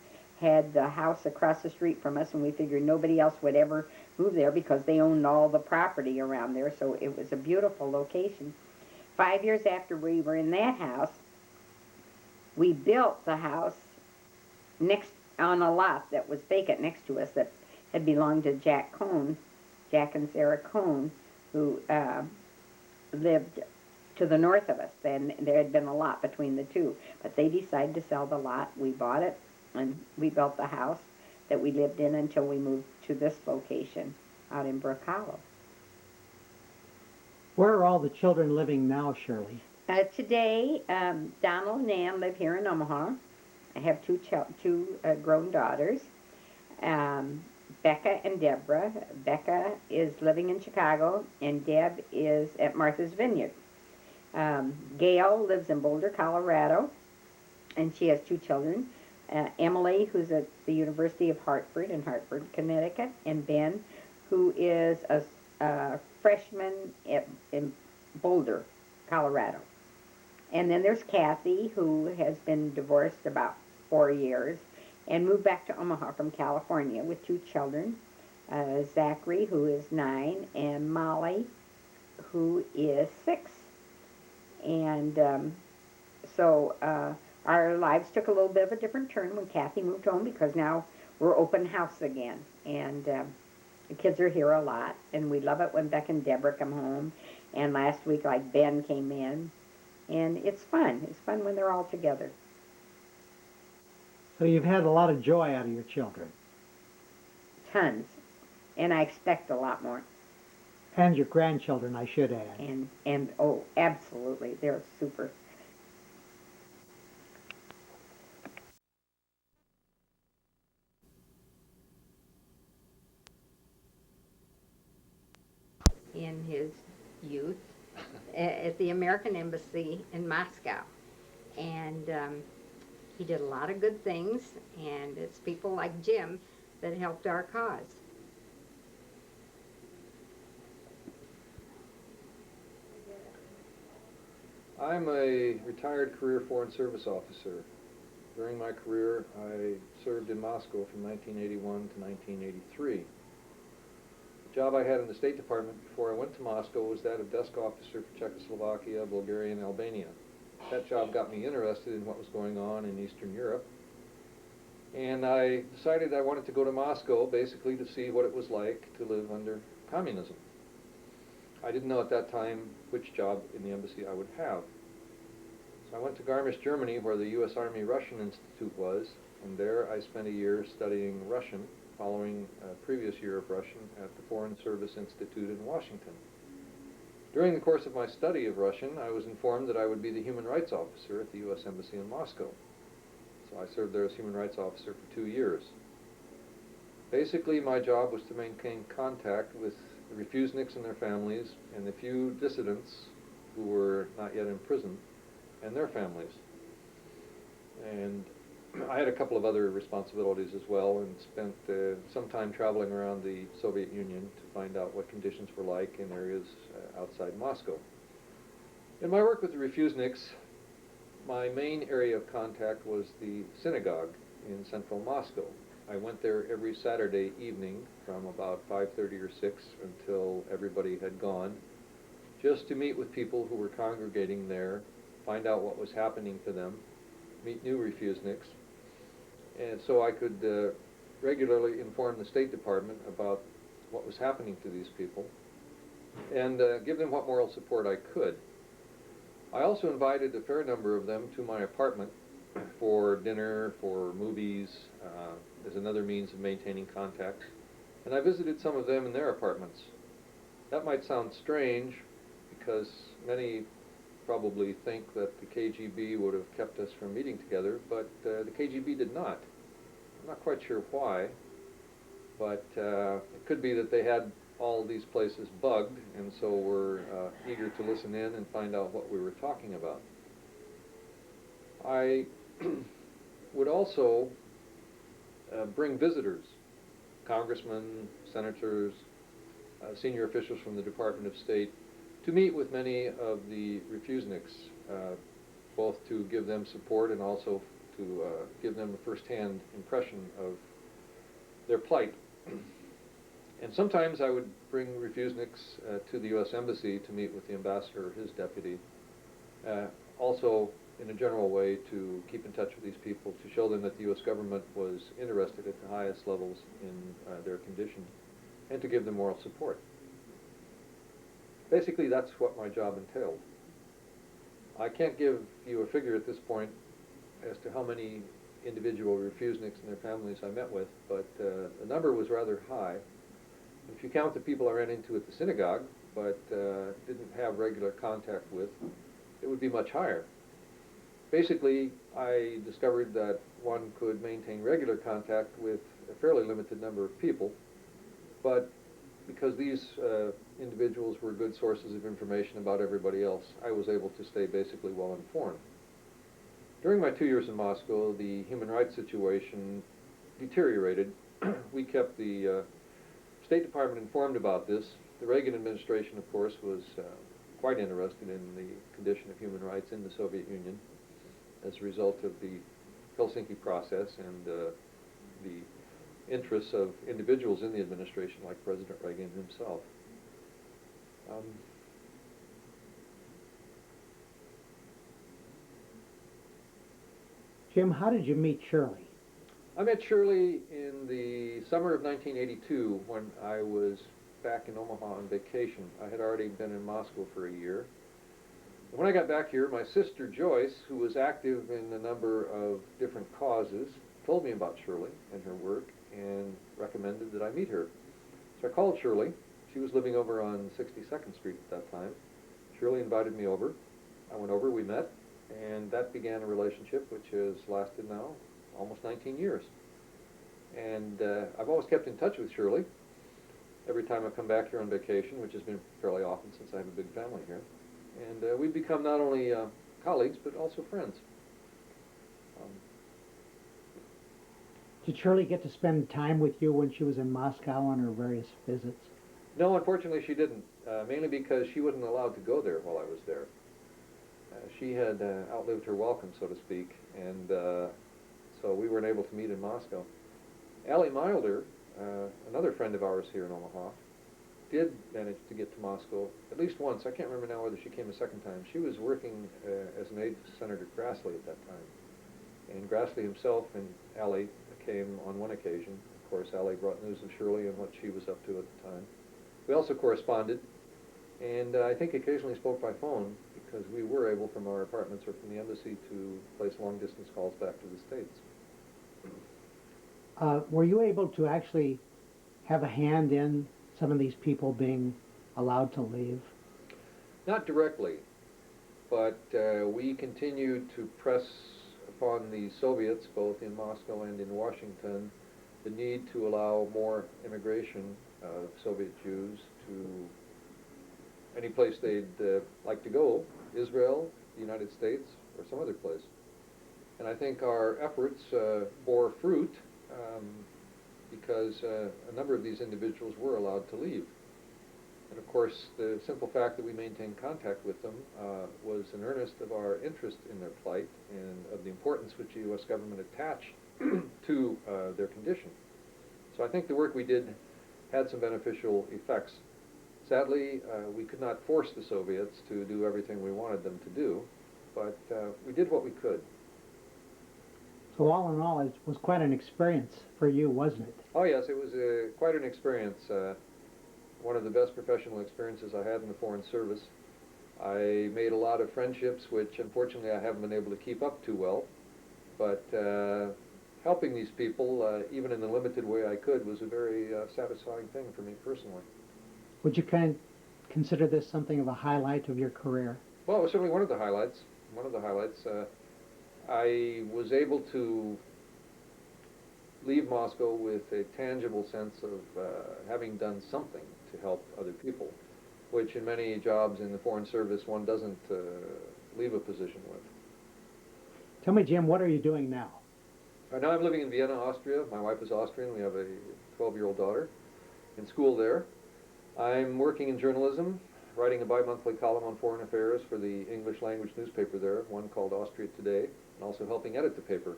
had the house across the street from us, and we figured nobody else would ever move there because they owned all the property around there, so it was a beautiful location. 5 years after we were in that house, we built the house next on a lot that was vacant next to us that had belonged to Jack and Sarah Cohn, who lived to the north of us. Then there had been a lot between the two, but they decided to sell the lot. We bought it, and we built the house that we lived in until we moved to this location out in Brook Hollow. Where are all the children living now, Shirley? Today, Donald and Ann live here in Omaha. I have two grown daughters, Becca and Deborah. Becca is living in Chicago, and Deb is at Martha's Vineyard. Gail lives in Boulder, Colorado, and she has two children. Emily, who's at the University of Hartford in Hartford, Connecticut, and Ben, who is a freshman in Boulder, Colorado. And then there's Kathy, who has been divorced about 4 years and moved back to Omaha from California with two children, Zachary, who is 9, and Molly, who is 6. And so our lives took a little bit of a different turn when Kathy moved home, because now we're open house again. And the kids are here a lot, and we love it when Beck and Deborah come home. And last week, like, Ben came in. And it's fun. It's fun when they're all together. So you've had a lot of joy out of your children. Tons. And I expect a lot more. And your grandchildren, I should add. And oh, absolutely. They're super. In his youth at the American Embassy in Moscow. And he did a lot of good things, and it's people like Jim that helped our cause. I'm a retired career Foreign Service officer. During my career, I served in Moscow from 1981 to 1983. The job I had in the State Department before I went to Moscow was that of desk officer for Czechoslovakia, Bulgaria, and Albania. That job got me interested in what was going on in Eastern Europe. And I decided I wanted to go to Moscow basically to see what it was like to live under communism. I didn't know at that time which job in the embassy I would have. So I went to Garmisch, Germany, where the U.S. Army Russian Institute was, and there I spent a year studying Russian, following a previous year of Russian at the Foreign Service Institute in Washington. During the course of my study of Russian, I was informed that I would be the human rights officer at the U.S. Embassy in Moscow. So I served there as human rights officer for 2 years. Basically, my job was to maintain contact with the refuseniks and their families, and the few dissidents who were not yet in prison, and their families. And I had a couple of other responsibilities as well, and spent some time traveling around the Soviet Union to find out what conditions were like in areas outside Moscow. In my work with the refuseniks, my main area of contact was the synagogue in central Moscow. I went there every Saturday evening from about 5:30 or 6 until everybody had gone, just to meet with people who were congregating there, find out what was happening to them, meet new refuseniks, and so I could regularly inform the State Department about what was happening to these people and give them what moral support I could. I also invited a fair number of them to my apartment for dinner, for movies, as another means of maintaining contact, and I visited some of them in their apartments. That might sound strange, because many probably think that the KGB would have kept us from meeting together, but the KGB did not. I'm not quite sure why, but it could be that they had all these places bugged, and so were eager to listen in and find out what we were talking about. I would also bring visitors, congressmen, senators, senior officials from the Department of State, to meet with many of the refuseniks, both to give them support and also to give them a first-hand impression of their plight. And sometimes I would bring refuseniks to the U.S. Embassy to meet with the ambassador or his deputy. Also, in a general way, to keep in touch with these people, to show them that the U.S. government was interested at the highest levels in their condition, and to give them moral support. Basically, that's what my job entailed. I can't give you a figure at this point as to how many individual refuseniks and their families I met with, but the number was rather high. If you count the people I ran into at the synagogue, but didn't have regular contact with, it would be much higher. Basically, I discovered that one could maintain regular contact with a fairly limited number of people, but because these individuals were good sources of information about everybody else, I was able to stay basically well informed. During my 2 years in Moscow, the human rights situation deteriorated. We kept the State Department informed about this. The Reagan administration, of course, was quite interested in the condition of human rights in the Soviet Union as a result of the Helsinki process and the interests of individuals in the administration like President Reagan himself. Jim, how did you meet Shirley? I met Shirley in the summer of 1982 when I was back in Omaha on vacation. I had already been in Moscow for a year. When I got back here, my sister Joyce, who was active in a number of different causes, told me about Shirley and her work and recommended that I meet her. So I called Shirley. She was living over on 62nd Street at that time. Shirley invited me over. I went over, we met, and that began a relationship which has lasted now almost 19 years. And I've always kept in touch with Shirley every time I come back here on vacation, which has been fairly often since I have a big family here. And we've become not only colleagues, but also friends. Did Shirley get to spend time with you when she was in Moscow on her various visits? No, unfortunately she didn't, mainly because she wasn't allowed to go there while I was there. She had outlived her welcome, so to speak, and so we weren't able to meet in Moscow. Allie Milder, another friend of ours here in Omaha, did manage to get to Moscow at least once. I can't remember now whether she came a second time. She was working as an aide to Senator Grassley at that time. And Grassley himself and Allie came on one occasion. Of course, Allie brought news of Shirley and what she was up to at the time. We also corresponded, and I think occasionally spoke by phone because we were able from our apartments or from the embassy to place long-distance calls back to the States. Were you able to actually have a hand in some of these people being allowed to leave? Not directly, but we continued to press upon the Soviets, both in Moscow and in Washington, the need to allow more immigration of Soviet Jews to any place they'd like to go, Israel, the United States, or some other place. And I think our efforts bore fruit because a number of these individuals were allowed to leave. And of course, the simple fact that we maintained contact with them was an earnest of our interest in their plight and of the importance which the U.S. government attached to their condition. So I think the work we did had some beneficial effects. Sadly, we could not force the Soviets to do everything we wanted them to do, but we did what we could. So all in all, it was quite an experience for you, wasn't it? Oh yes, it was quite an experience. One of the best professional experiences I had in the Foreign Service. I made a lot of friendships, which unfortunately I haven't been able to keep up too well. But helping these people, even in the limited way I could, was a very satisfying thing for me personally. Would you consider this something of a highlight of your career? Well, it was certainly one of the highlights. One of the highlights. I was able to leave Moscow with a tangible sense of having done something to help other people, which in many jobs in the Foreign Service one doesn't leave a position with. Tell me, Jim, what are you doing now? Right now I'm living in Vienna, Austria. My wife is Austrian. We have a 12-year-old daughter in school there. I'm working in journalism, writing a bi-monthly column on foreign affairs for the English language newspaper there, one called Austria Today. and also helping edit the paper.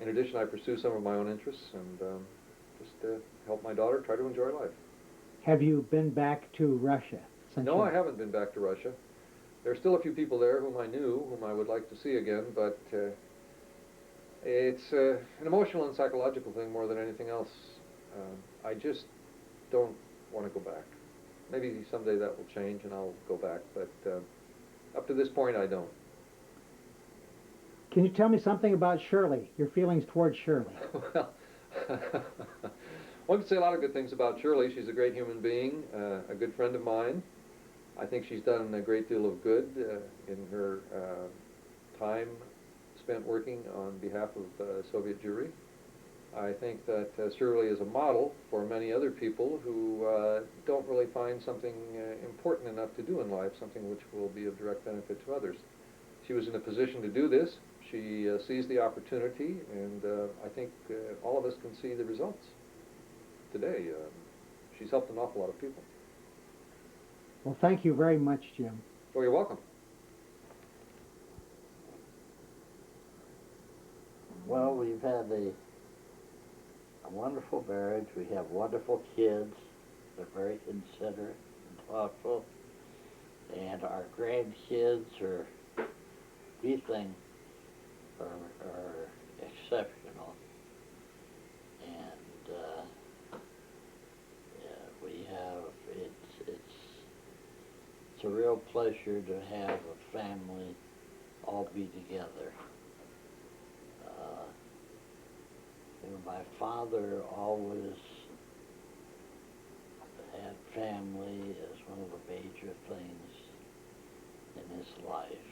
In addition, I pursue some of my own interests and just help my daughter try to enjoy life. Have you been back to Russia since? No, I haven't been back to Russia. There are still a few people there whom I knew, whom I would like to see again, but it's an emotional and psychological thing more than anything else. I just don't want to go back. Maybe someday that will change and I'll go back, but up to this point I don't. Can you tell me something about Shirley, your feelings towards Shirley? Well, one could say a lot of good things about Shirley. She's a great human being, a good friend of mine. I think she's done a great deal of good in her time spent working on behalf of Soviet Jewry. I think that Shirley is a model for many other people who don't really find something important enough to do in life, something which will be of direct benefit to others. She was in a position to do this. She seized the opportunity, and I think all of us can see the results today. She's helped an awful lot of people. Well, thank you very much, Jim. Oh, you're welcome. Well, we've had a wonderful marriage. We have wonderful kids. They're very considerate and thoughtful. And our grandkids are, we think, are exceptional. And yeah, we have, it's a real pleasure to have a family all be together. My father always had family as one of the major things in his life.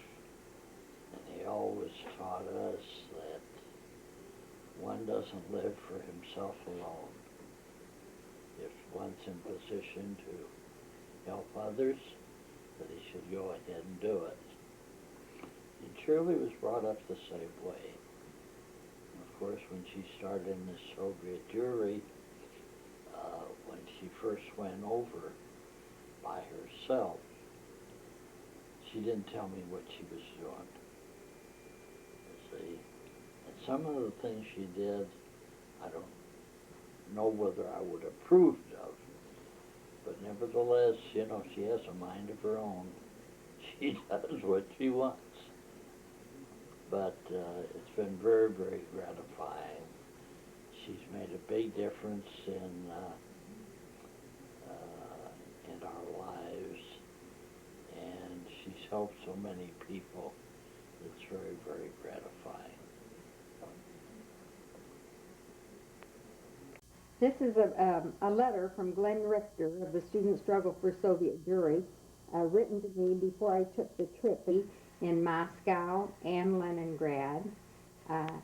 And he always taught us that one doesn't live for himself alone. If one's in position to help others, that he should go ahead and do it. And Shirley was brought up the same way. Of course, when she started in the Soviet Jewry, when she first went over by herself, she didn't tell me what she was doing. You see, and some of the things she did, I don't know whether I would have approved of, but nevertheless, you know, she has a mind of her own. She does what she wants. But it's been very, very gratifying. She's made a big difference in our lives, and she's helped so many people. It's very, very gratifying. This is a letter from Glenn Richter of the Student Struggle for Soviet Jewry, written to me before I took the trip in Moscow and Leningrad.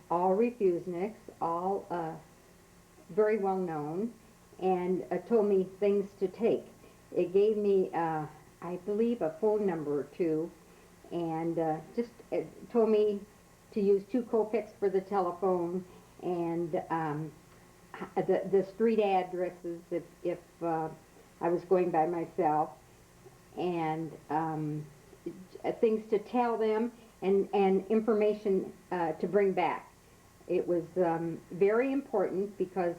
All refuseniks, all very well known, and told me things to take. It gave me, I believe, a phone number or two, and just told me to use 2 kopecks for the telephone, and the street addresses if I was going by myself, and things to tell them, and information to bring back. It was very important because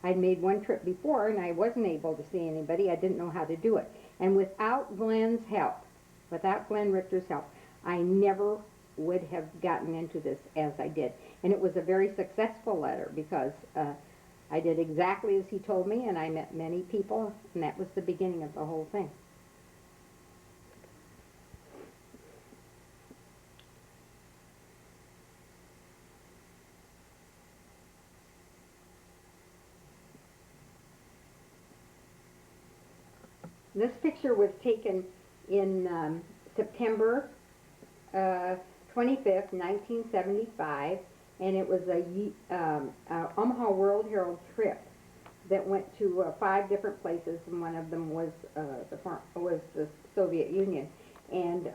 I'd made one trip before and I wasn't able to see anybody. I didn't know how to do it. And without Glenn's help, without Glenn Richter's help, I never would have gotten into this as I did. And it was a very successful letter because I did exactly as he told me, and I met many people, and that was the beginning of the whole thing. This picture was taken in September 25th, 1975, and it was a Omaha World Herald trip that went to 5 different places, and one of them was the Soviet Union. And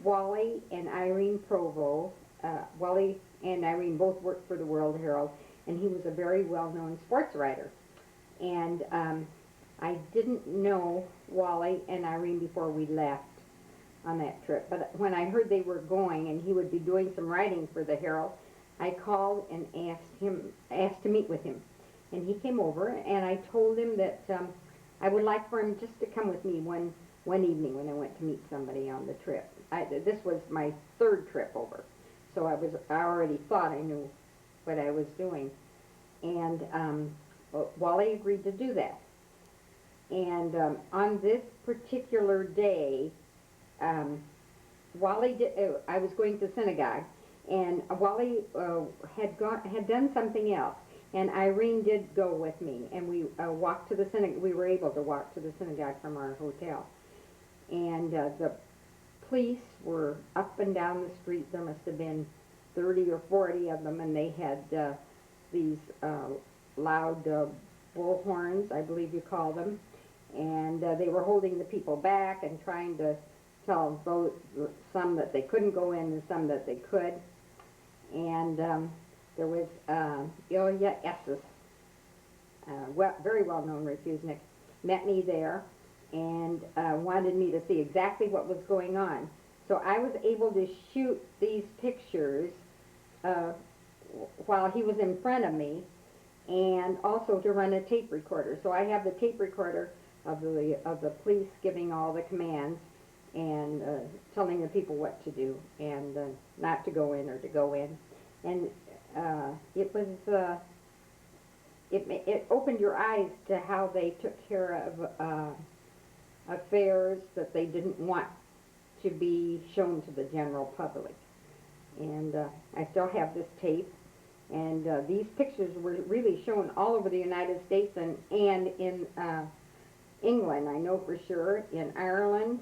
Wally and Irene Provo, Wally and Irene both worked for the World Herald, and he was a very well-known sports writer. And I didn't know Wally and Irene before we left, on that trip. But when I heard they were going and he would be doing some writing for the Herald, I called and asked to meet with him. And he came over, and I told him that I would like for him just to come with me one evening when I went to meet somebody on the trip. This was my third trip over, so I already thought I knew what I was doing. And Wally agreed to do that. And on this particular day, Wally I was going to synagogue, and Wally had done something else, and Irene did go with me, and we walked to the synagogue. We were able to walk to the synagogue from our hotel, and the police were up and down the street. There must have been 30 or 40 of them, and they had these loud bullhorns, I believe you call them, and they were holding the people back and trying to tell some that they couldn't go in and some that they could. And there was Ilya Esses, very well-known refusnik, met me there and wanted me to see exactly what was going on. So I was able to shoot these pictures while he was in front of me, and also to run a tape recorder. So I have the tape recorder of the police giving all the commands and telling the people what to do and not to go in or to go in. And it was it opened your eyes to how they took care of affairs that they didn't want to be shown to the general public. And I still have this tape. And these pictures were really shown all over the United States and in England, I know for sure, in Ireland,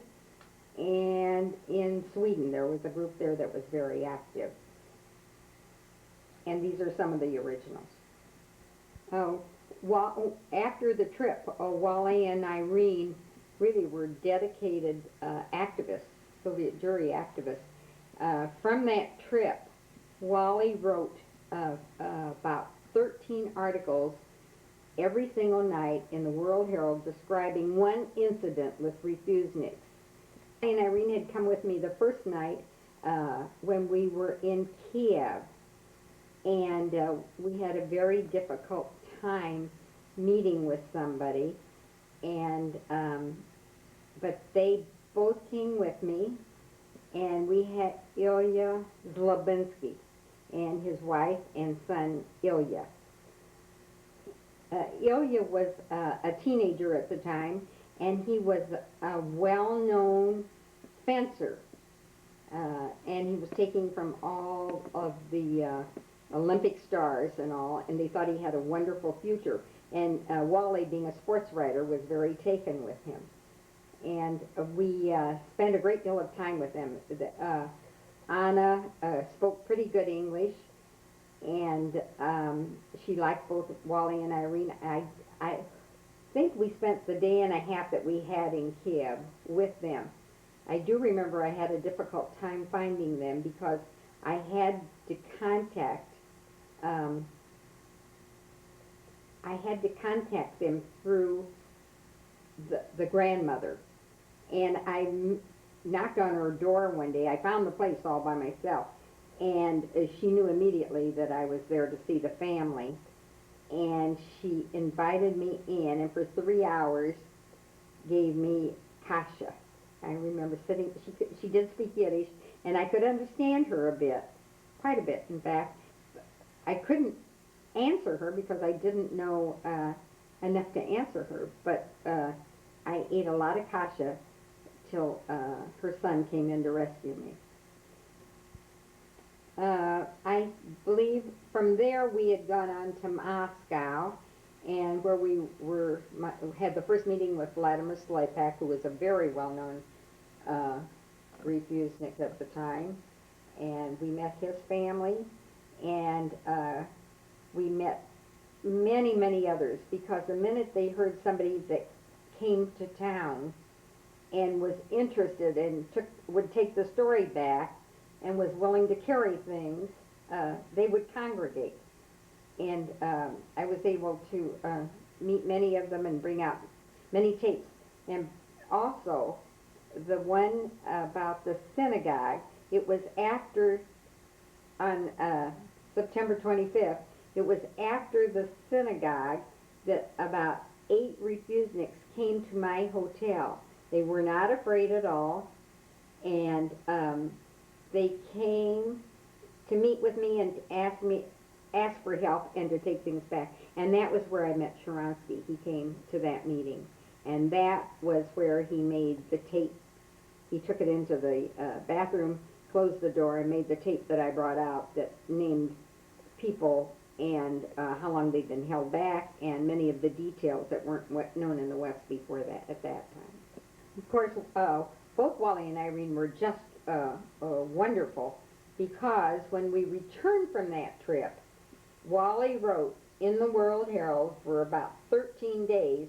and in Sweden. There was a group there that was very active. And these are some of the originals. After the trip, Wally and Irene really were dedicated activists, Soviet jury activists. From that trip, Wally wrote about 13 articles every single night in the World Herald describing one incident with refuseniks. And Irene had come with me the first night when we were in Kiev, and we had a very difficult time meeting with somebody, and but they both came with me, and we had Ilya Zlobinsky and his wife and son Ilya. Ilya was a teenager at the time, and he was a well-known fencer, and he was taken from all of the Olympic stars and all, and they thought he had a wonderful future. And Wally, being a sports writer, was very taken with him. And we spent a great deal of time with them. Anna spoke pretty good English, and she liked both Wally and Irene. I think we spent the day and a half that we had in Kiev with them. I do remember I had a difficult time finding them because I had to contact them through the grandmother. And I knocked on her door one day. I found the place all by myself. And she knew immediately that I was there to see the family. And she invited me in, and for 3 hours gave me kasha. I remember sitting, she did speak Yiddish, and I could understand her a bit, quite a bit, in fact. I couldn't answer her because I didn't know enough to answer her, but I ate a lot of kasha till her son came in to rescue me. I believe from there we had gone on to Moscow, and where we had the first meeting with Vladimir Slipak, who was a very well-known refusnik at the time, and we met his family, and we met many, many others, because the minute they heard somebody that came to town and was interested and would take the story back and was willing to carry things, they would congregate. And I was able to meet many of them and bring out many tapes. And also, the one about the synagogue, it was after, on September 25th, it was after the synagogue that about 8 refuseniks came to my hotel. They were not afraid at all, and they came to meet with me and ask for help and to take things back. And that was where I met Shironsky. He came to that meeting, and that was where he made the tape. He took it into the bathroom, closed the door, and made the tape that I brought out that named people and how long they'd been held back, and many of the details that weren't known in the West before that, at that time. Of course, both Wally and Irene were just wonderful, because when we returned from that trip, Wally wrote in the World Herald for about 13 days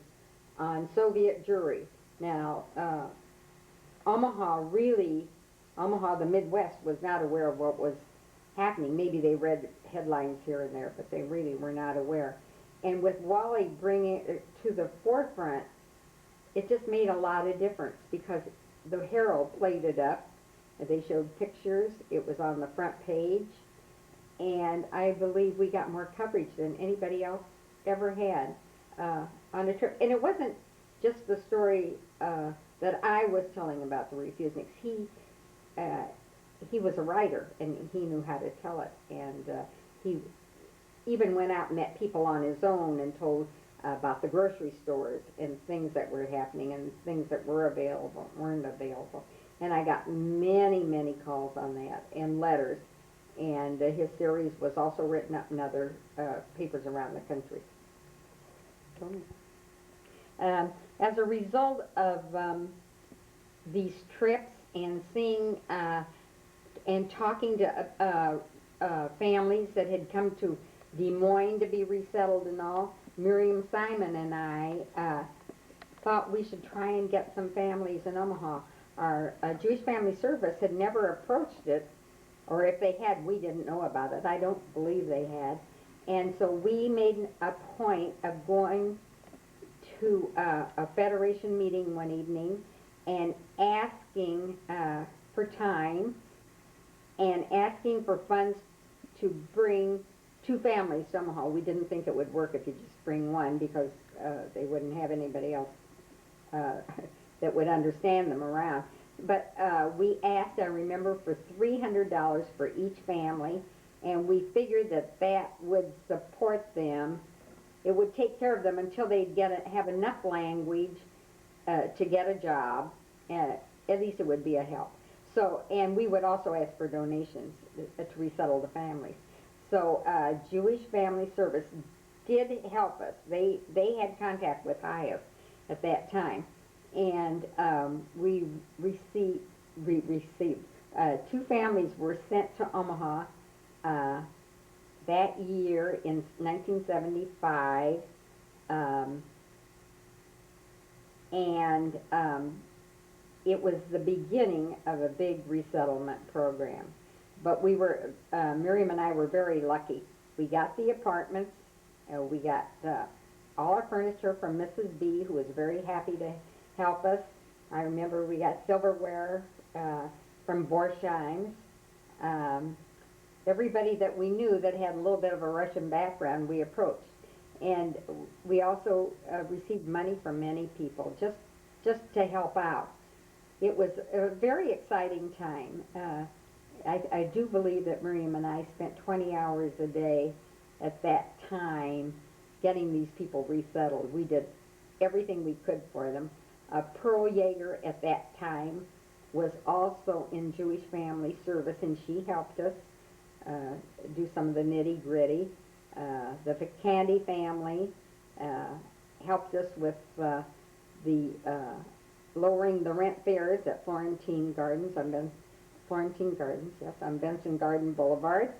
on Soviet Jewry. Now, Omaha, the Midwest, was not aware of what was happening. Maybe they read headlines here and there, but they really were not aware. And with Wally bringing it to the forefront, it just made a lot of difference, because the Herald played it up. They showed pictures. It was on the front page. And I believe we got more coverage than anybody else ever had on a trip. And it wasn't just the story that I was telling about the refuseniks. He was a writer, and he knew how to tell it. And he even went out and met people on his own and told about the grocery stores and things that were happening and things that were available, weren't available. And I got many, many calls on that and letters. And his series was also written up in other papers around the country. As a result of these trips and seeing and talking to families that had come to Des Moines to be resettled and all, Miriam Simon and I thought we should try and get some families in Omaha. Our Jewish Family Service had never approached it, or if they had, we didn't know about it. I don't believe they had. And so we made a point of going to a Federation meeting one evening and asking for time and asking for funds to bring 2 families to Omaha. We didn't think it would work if you just bring one, because they wouldn't have anybody else that would understand them around. But we asked, I remember, for $300 for each family, and we figured that that would support them. It would take care of them until they'd have enough language to get a job. At least it would be a help. So, and we would also ask for donations to resettle the families. So Jewish Family Service did help us. They had contact with Highest at that time. And we received 2 families were sent to Omaha that year in 1975, and it was the beginning of a big resettlement program. But we were, Miriam and I were very lucky. We got the apartments, we got all our furniture from Mrs. B, who was very happy to help us. I remember we got silverware from Borsheim's. Everybody that we knew that had a little bit of a Russian background, we approached. And we also received money from many people just to help out. It was a very exciting time. I do believe that Miriam and I spent 20 hours a day at that time getting these people resettled. We did everything we could for them. Pearl Yeager at that time was also in Jewish Family Service, and she helped us do some of the nitty-gritty. The Candy family helped us with the lowering the rent fares at Florentine Gardens. Florentine Gardens, yes, on Benson Garden Boulevard.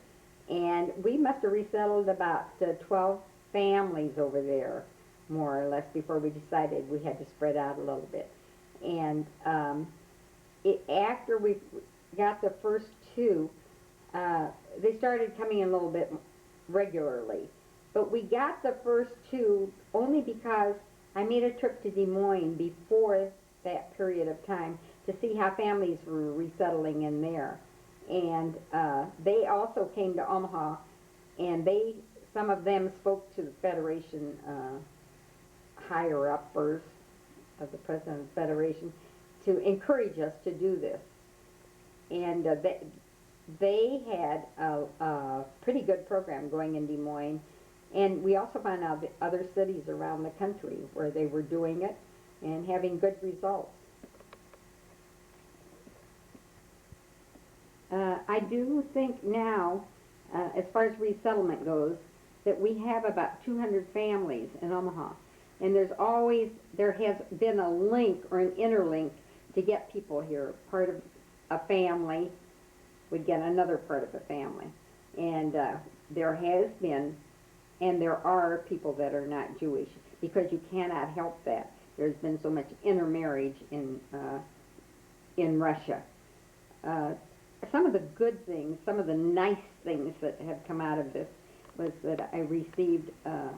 And we must have resettled about 12 families over there, more or less, before we decided we had to spread out a little bit. And after we got the first 2, they started coming in a little bit regularly. But we got the first 2 only because I made a trip to Des Moines before that period of time to see how families were resettling in there. And they also came to Omaha, and some of them spoke to the Federation higher uppers of the president of the Federation to encourage us to do this. And they had a pretty good program going in Des Moines. And we also found out that other cities around the country where they were doing it and having good results. I do think now, as far as resettlement goes, that we have about 200 families in Omaha. And there has been a link or an interlink to get people here. Part of a family would get another part of a family. And there has been, and there are people that are not Jewish, because you cannot help that. There's been so much intermarriage in Russia. Some of the good things, some of the nice things that have come out of this was that I received a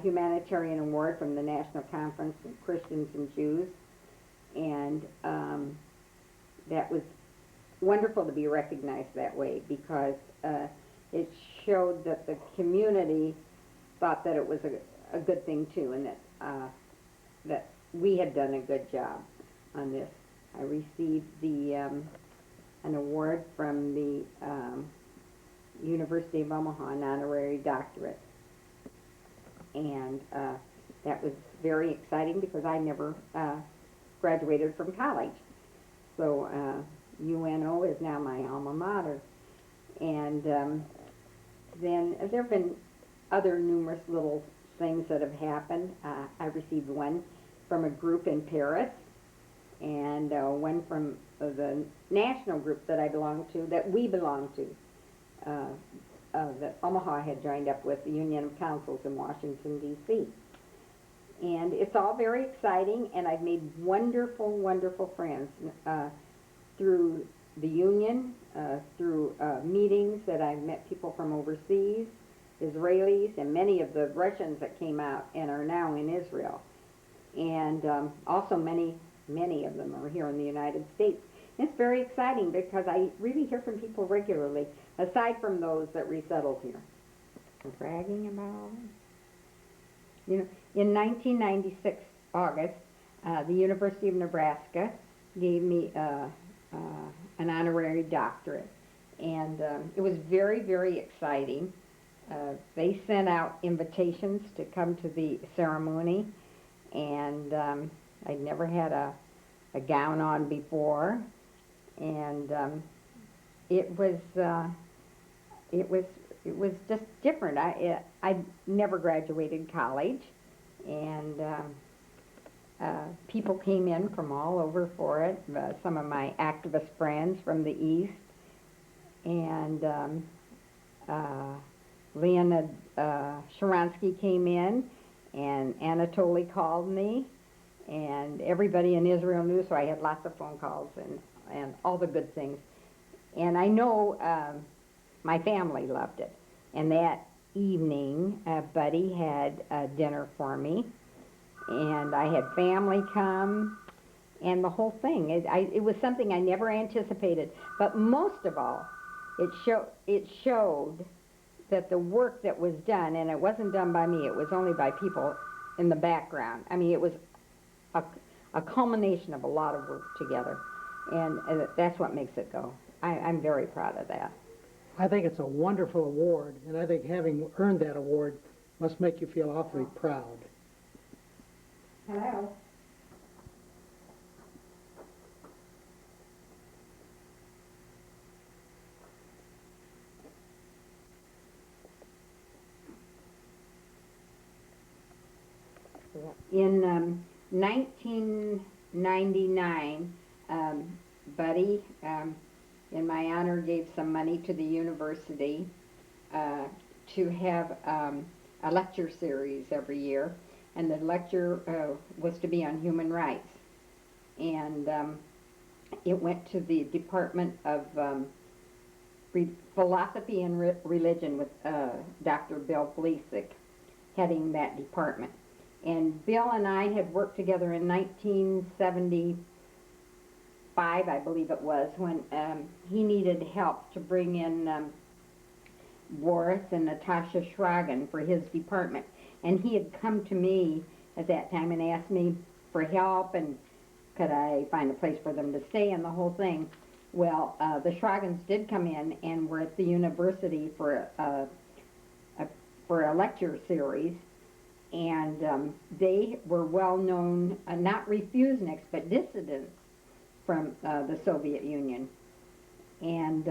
humanitarian award from the National Conference of Christians and Jews, and that was wonderful to be recognized that way, because it showed that the community thought that it was a good thing too, and that we had done a good job on this. I received an award from the University of Omaha, an honorary doctorate, and that was very exciting because I never graduated from college. So UNO is now my alma mater. And then there have been other numerous little things that have happened. I received one from a group in Paris, and one from the national group that I belong to, that we belong to, that Omaha had joined up with, the Union of Councils in Washington, D.C. And it's all very exciting, and I've made wonderful, wonderful friends through the union, through meetings that I've met people from overseas, Israelis, and many of the Russians that came out and are now in Israel. And also many of them are here in the United States. And it's very exciting because I really hear from people regularly, aside from those that resettled here. I'm bragging about, you know, in 1996, August, the University of Nebraska gave me an honorary doctorate. And it was very, very exciting. They sent out invitations to come to the ceremony, and I'd never had a gown on before, and it was just different. I never graduated college, and people came in from all over for it. Some of my activist friends from the East, and Leonid Sharansky came in, and Anatoly called me, and everybody in Israel knew, so I had lots of phone calls and all the good things. And I know my family loved it. And that evening, Buddy had dinner for me, and I had family come, and the whole thing. It was something I never anticipated. But most of all, it showed that the work that was done, and it wasn't done by me, it was only by people in the background. I mean, it was a culmination of a lot of work together, and that's what makes it go. I'm very proud of that. I think it's a wonderful award, and I think having earned that award must make you feel awfully proud. Hello. In 1999, Buddy, in my honor, gave some money to the university to have a lecture series every year, and the lecture was to be on human rights. And it went to the Department of Philosophy and Religion with Dr. Bill Bleesick heading that department. And Bill and I had worked together in 1978 5, I believe it was, when he needed help to bring in Boris and Natasha Shragan for his department. And he had come to me at that time and asked me for help and could I find a place for them to stay and the whole thing. Well, the Shragans did come in and were at the university for a lecture series, and they were well known, not refuseniks, but dissidents from the Soviet Union. And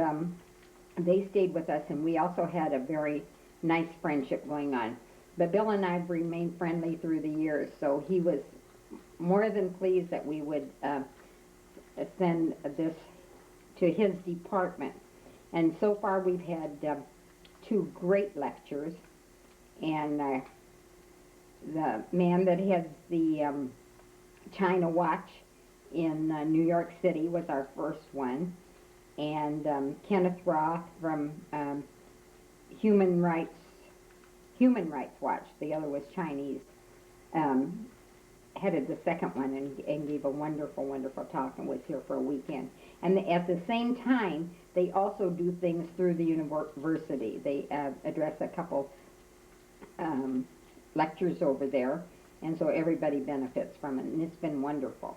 they stayed with us, and we also had a very nice friendship going on. But Bill and I have remained friendly through the years, so he was more than pleased that we would send this to his department. And so far we've had 2 great lectures, and the man that heads the China Watch in New York City was our first one, and Kenneth Roth from Human Rights Watch, the other was Chinese, headed the second one and gave a wonderful, wonderful talk and was here for a weekend. And at the same time, they also do things through the university. They address a couple lectures over there, and so everybody benefits from it, and it's been wonderful.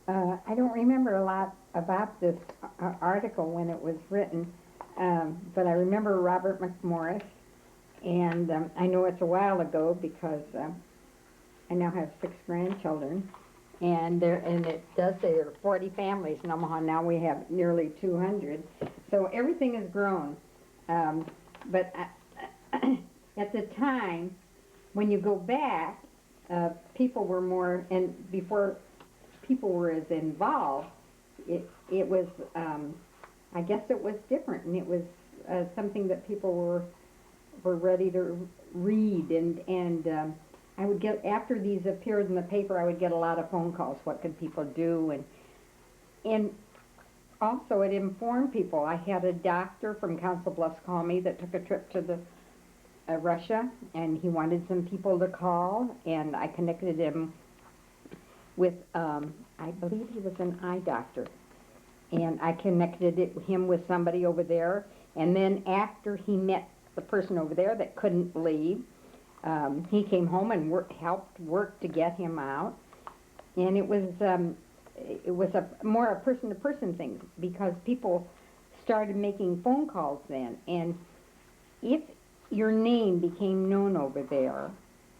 I don't remember a lot about this article when it was written, but I remember Robert McMorris, and I know it's a while ago because I now have 6 grandchildren, and it does say there are 40 families in Omaha. Now we have nearly 200, so everything has grown. But at the time, when you go back, people were more, and before people were as involved, it was, I guess it was different, and it was something that people were ready to read, and I would get, after these appeared in the paper, I would get a lot of phone calls. What could people do? And also it informed people. I had a doctor from Council Bluffs call me that took a trip to Russia, and he wanted some people to call, and I connected him with, I believe he was an eye doctor, and I connected him with somebody over there, and then after he met the person over there that couldn't leave, he came home and helped work to get him out, and it was more a person-to-person thing because people started making phone calls then, and if your name became known over there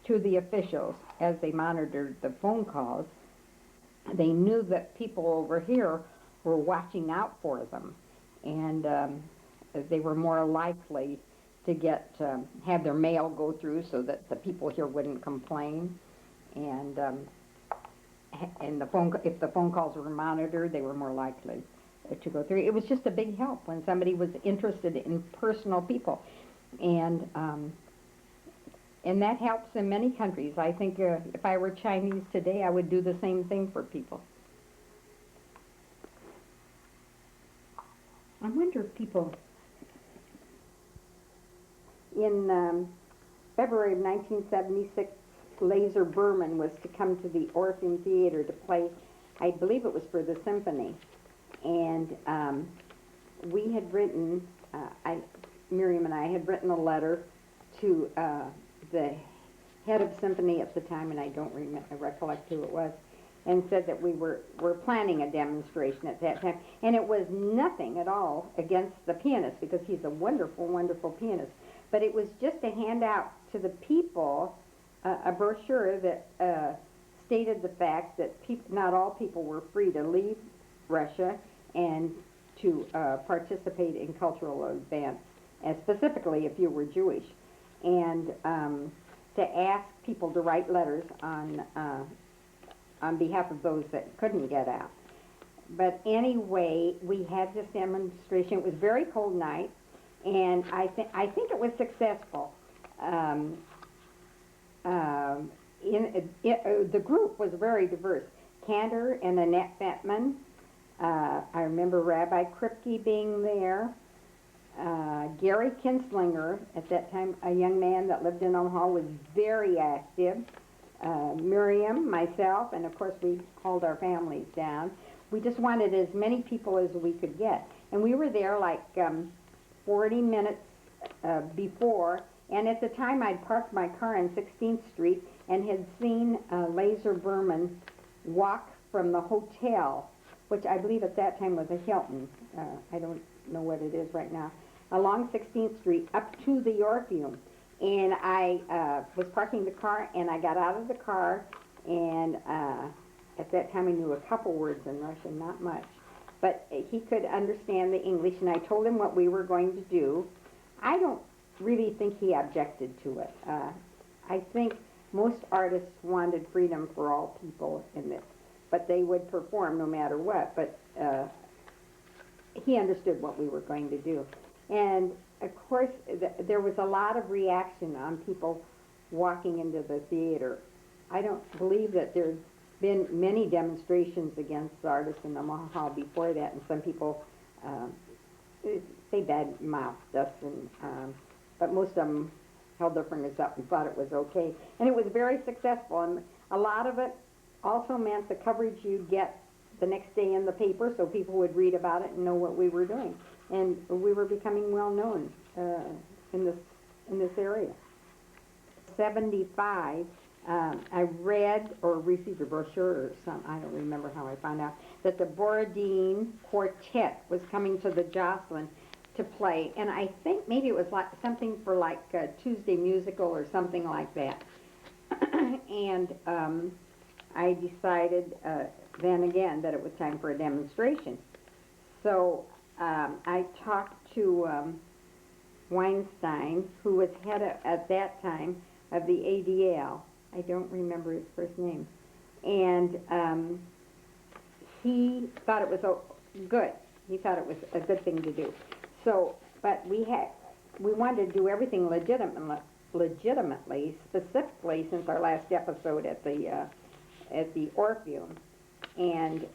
to the officials as they monitored the phone calls, they knew that people over here were watching out for them, and they were more likely to have their mail go through so that the people here wouldn't complain, and if the phone calls were monitored, they were more likely to go through. It was just a big help when somebody was interested in personal people, and that helps in many countries. I think if I were Chinese today, I would do the same thing for people. I wonder if people in February of 1976, Laser Berman was to come to the Orpheum Theater to play, I believe it was for the symphony, and we had written, Miriam and I had written a letter to the head of symphony at the time, and I don't recollect who it was, and said that we were planning a demonstration at that time, and it was nothing at all against the pianist because he's a wonderful, wonderful pianist, but it was just to hand out to the people a brochure that stated the fact that not all people were free to leave Russia and to participate in cultural events, and specifically if you were Jewish, and to ask people to write letters on behalf of those that couldn't get out. But anyway, we had this demonstration. It was a very cold night, and I think it was successful. The group was very diverse. Cantor and Annette Fettman. I remember Rabbi Kripke being there. Gary Kinslinger, at that time a young man that lived in Omaha, was very active. Miriam, myself, and of course we hauled our families down. We just wanted as many people as we could get. And we were there like 40 minutes before, and at the time I'd parked my car on 16th Street and had seen Laser Berman walk from the hotel, which I believe at that time was a Hilton. I don't know what it is right now, along 16th Street up to the Orpheum. And I was parking the car, and I got out of the car, and at that time I knew a couple words in Russian, not much. But he could understand the English, and I told him what we were going to do. I don't really think he objected to it. I think most artists wanted freedom for all people in this, but they would perform no matter what. But he understood what we were going to do. And of course, there was a lot of reaction on people walking into the theater. I don't believe that there's been many demonstrations against artists in Omaha before that, and some people they bad-mouthed us, and but most of them held their fingers up and thought it was okay. And it was very successful, and a lot of it also meant the coverage you'd get the next day in the paper, so people would read about it and know what we were doing. And we were becoming well known in this area. 75, I read or received a brochure or something, I don't remember how I found out, that the Borodin Quartet was coming to the Jocelyn to play. And I think maybe it was like something for like a Tuesday musical or something like that. And I decided then again that it was time for a demonstration. So I talked to Weinstein, who was head at that time of the ADL. I don't remember his first name. And he thought it was good. He thought it was a good thing to do. So, but we wanted to do everything legitimately, specifically since our last episode at the Orpheum. And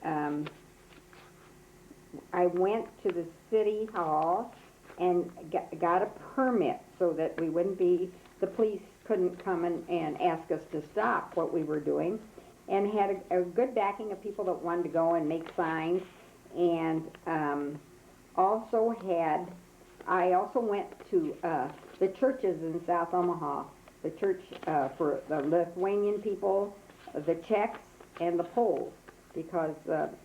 I went to the city hall and got a permit so that we wouldn't be, the police couldn't come and ask us to stop what we were doing, and had a good backing of people that wanted to go and make signs. And I also went to the churches in South Omaha, the church for the Lithuanian people, the Czechs, and the Poles, because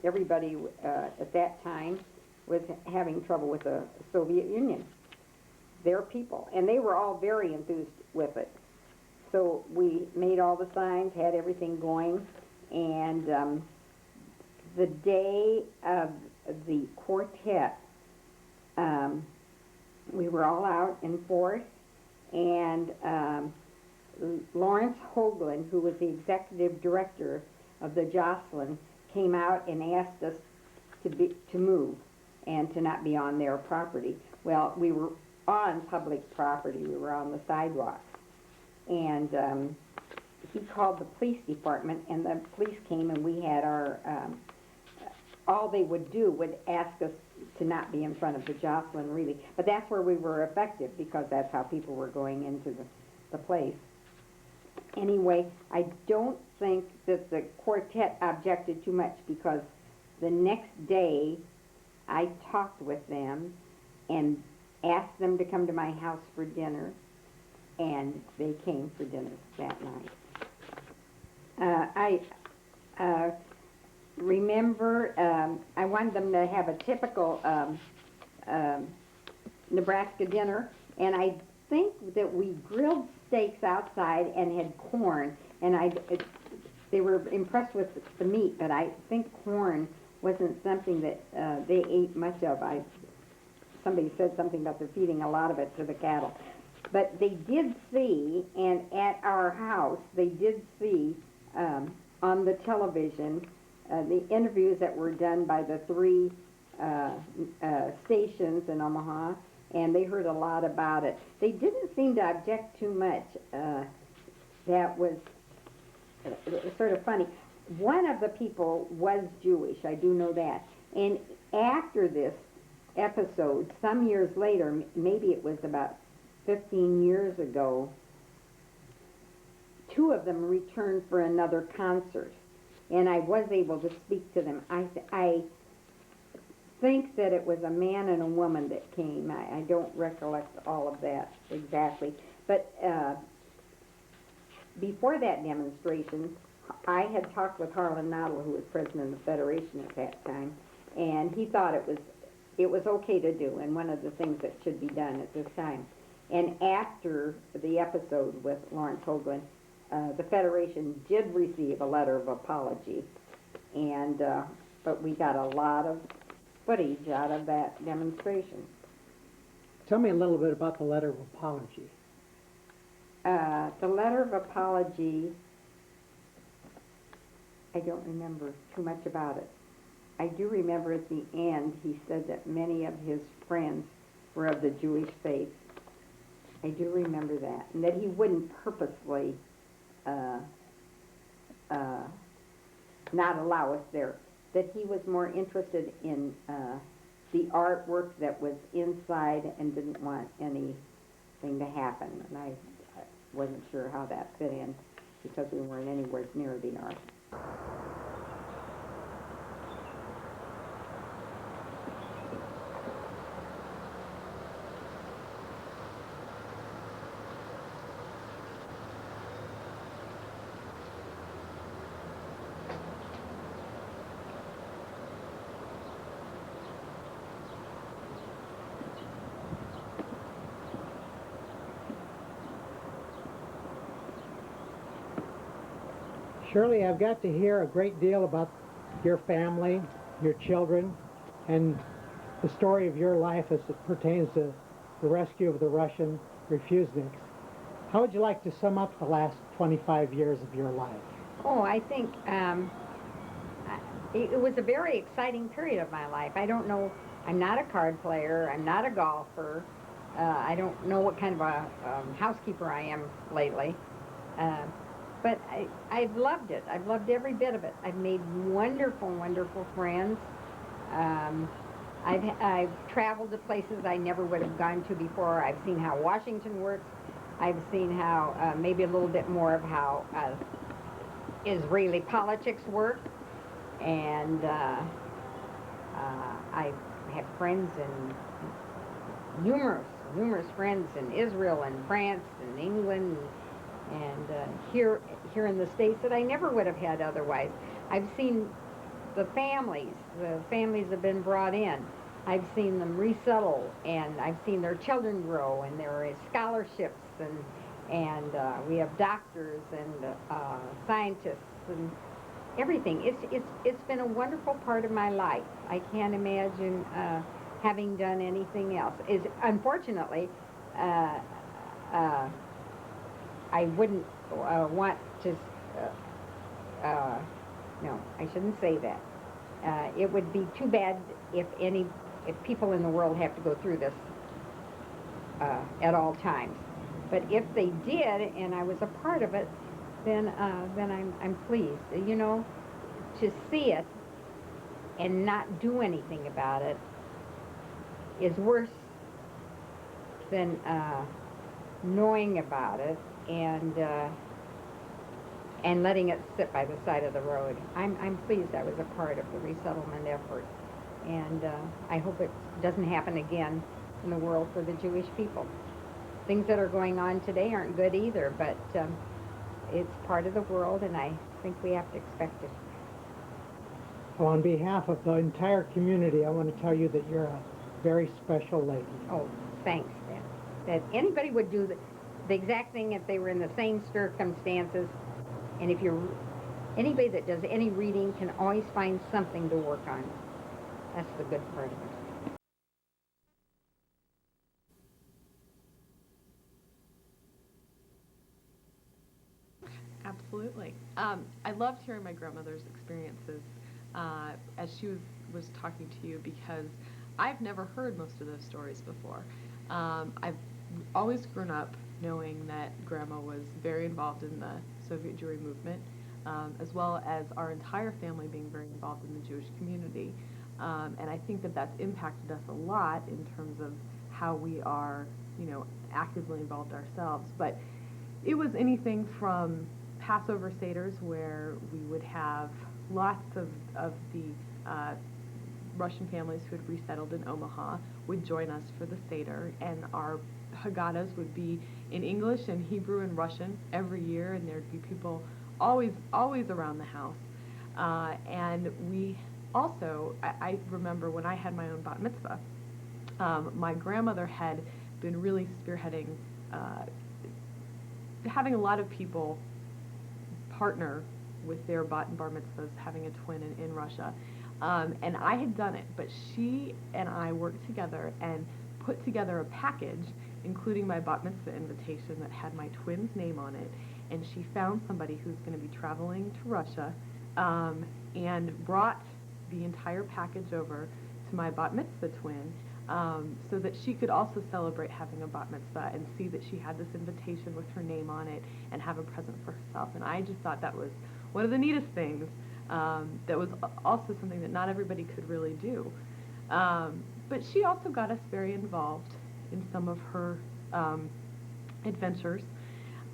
everybody at that time was having trouble with the Soviet Union, their people, and they were all very enthused with it. So we made all the signs, had everything going, and the day of the quartet, we were all out in force, and Lawrence Hoagland, who was the executive director of the Jocelyn, came out and asked us to move and to not be on their property. Well, we were on public property. We were on the sidewalks. And he called the police department, and the police came, and we had our, all they would do would ask us to not be in front of the Jocelyn, really. But that's where we were effective, because that's how people were going into the place. Anyway, I don't think that the quartet objected too much, because the next day I talked with them and asked them to come to my house for dinner, and they came for dinner that night. I remember I wanted them to have a typical Nebraska dinner, and I think that we grilled steaks outside and had corn, and they were impressed with the meat, but I think corn wasn't something that they ate much of. Somebody said something about they're feeding a lot of it to the cattle. But they did see, and at our house, they did see on the television the interviews that were done by the three stations in Omaha, and they heard a lot about it. They didn't seem to object too much. That was sort of funny. One of the people was Jewish, I do know that. And after this episode, some years later, maybe it was about 15 years ago, two of them returned for another concert, and I was able to speak to them. I think that it was a man and a woman that came. I don't recollect all of that exactly. But before that demonstration, I had talked with Harlan Noddle, who was president of the Federation at that time, and he thought it was okay to do, and one of the things that should be done at this time. And after the episode with Lawrence Hoagland, the Federation did receive a letter of apology, and but we got a lot of footage out of that demonstration. Tell me a little bit about the letter of apology. The letter of apology, I don't remember too much about it. I do remember at the end he said that many of his friends were of the Jewish faith. I do remember that. And that he wouldn't purposely not allow us there. That he was more interested in the artwork that was inside and didn't want anything to happen. And I wasn't sure how that fit in because we weren't anywhere near the art. Shirley, I've got to hear a great deal about your family, your children, and the story of your life as it pertains to the rescue of the Russian refuseniks. How would you like to sum up the last 25 years of your life? Oh, I think it was a very exciting period of my life. I don't know, I'm not a card player, I'm not a golfer, I don't know what kind of a housekeeper I am lately. But I've loved it. I've loved every bit of it. I've made wonderful, wonderful friends. I've traveled to places I never would have gone to before. I've seen how Washington works. I've seen how maybe a little bit more of how Israeli politics work. And I have friends in numerous friends in Israel and France and England. And here in the States that I never would have had otherwise. I've seen the families have been brought in. I've seen them resettle, and I've seen their children grow, and there are scholarships, and we have doctors and scientists and everything. It's been a wonderful part of my life. I can't imagine having done anything else. Unfortunately, I wouldn't want to, no, I shouldn't say that. It would be too bad if people in the world have to go through this at all times. But if they did, and I was a part of it, then I'm pleased. You know, to see it and not do anything about it is worse than knowing about it and letting it sit by the side of the road. I'm pleased I was a part of the resettlement effort, and I hope it doesn't happen again in the world for the Jewish people. Things that are going on today aren't good either, but it's part of the world, and I think we have to expect it. Well, on behalf of the entire community, I want to tell you that you're a very special lady. Oh, thanks, Dan. That anybody would do the exact thing if they were in the same circumstances. And if anybody that does any reading can always find something to work on. That's the good part of it. Absolutely. I loved hearing my grandmother's experiences as she was talking to you, because I've never heard most of those stories before. I've always grown up knowing that Grandma was very involved in the Soviet Jewry movement, as well as our entire family being very involved in the Jewish community. And I think that that's impacted us a lot in terms of how we are, actively involved ourselves. But it was anything from Passover Seders where we would have lots of the Russian families who had resettled in Omaha would join us for the Seder, and our Haggadahs would be in English and Hebrew and Russian every year, and there'd be people always around the house. And we also, I remember when I had my own bat mitzvah, my grandmother had been really spearheading having a lot of people partner with their bat and bar mitzvahs, having a twin in Russia. And I had done it, but she and I worked together and put together a package, including my bat mitzvah invitation that had my twin's name on it. And she found somebody who's going to be traveling to Russia and brought the entire package over to my bat mitzvah twin so that she could also celebrate having a bat mitzvah and see that she had this invitation with her name on it and have a present for herself. And I just thought that was one of the neatest things. That was also something that not everybody could really do. But she also got us very involved in some of her adventures.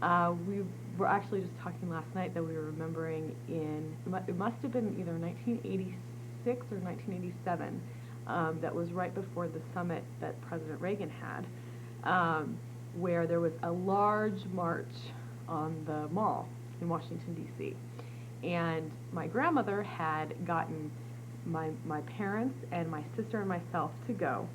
We were actually just talking last night that we were remembering it must have been either 1986 or 1987, that was right before the summit that President Reagan had, where there was a large march on the mall in Washington, D.C. And my grandmother had gotten my parents and my sister and myself to go.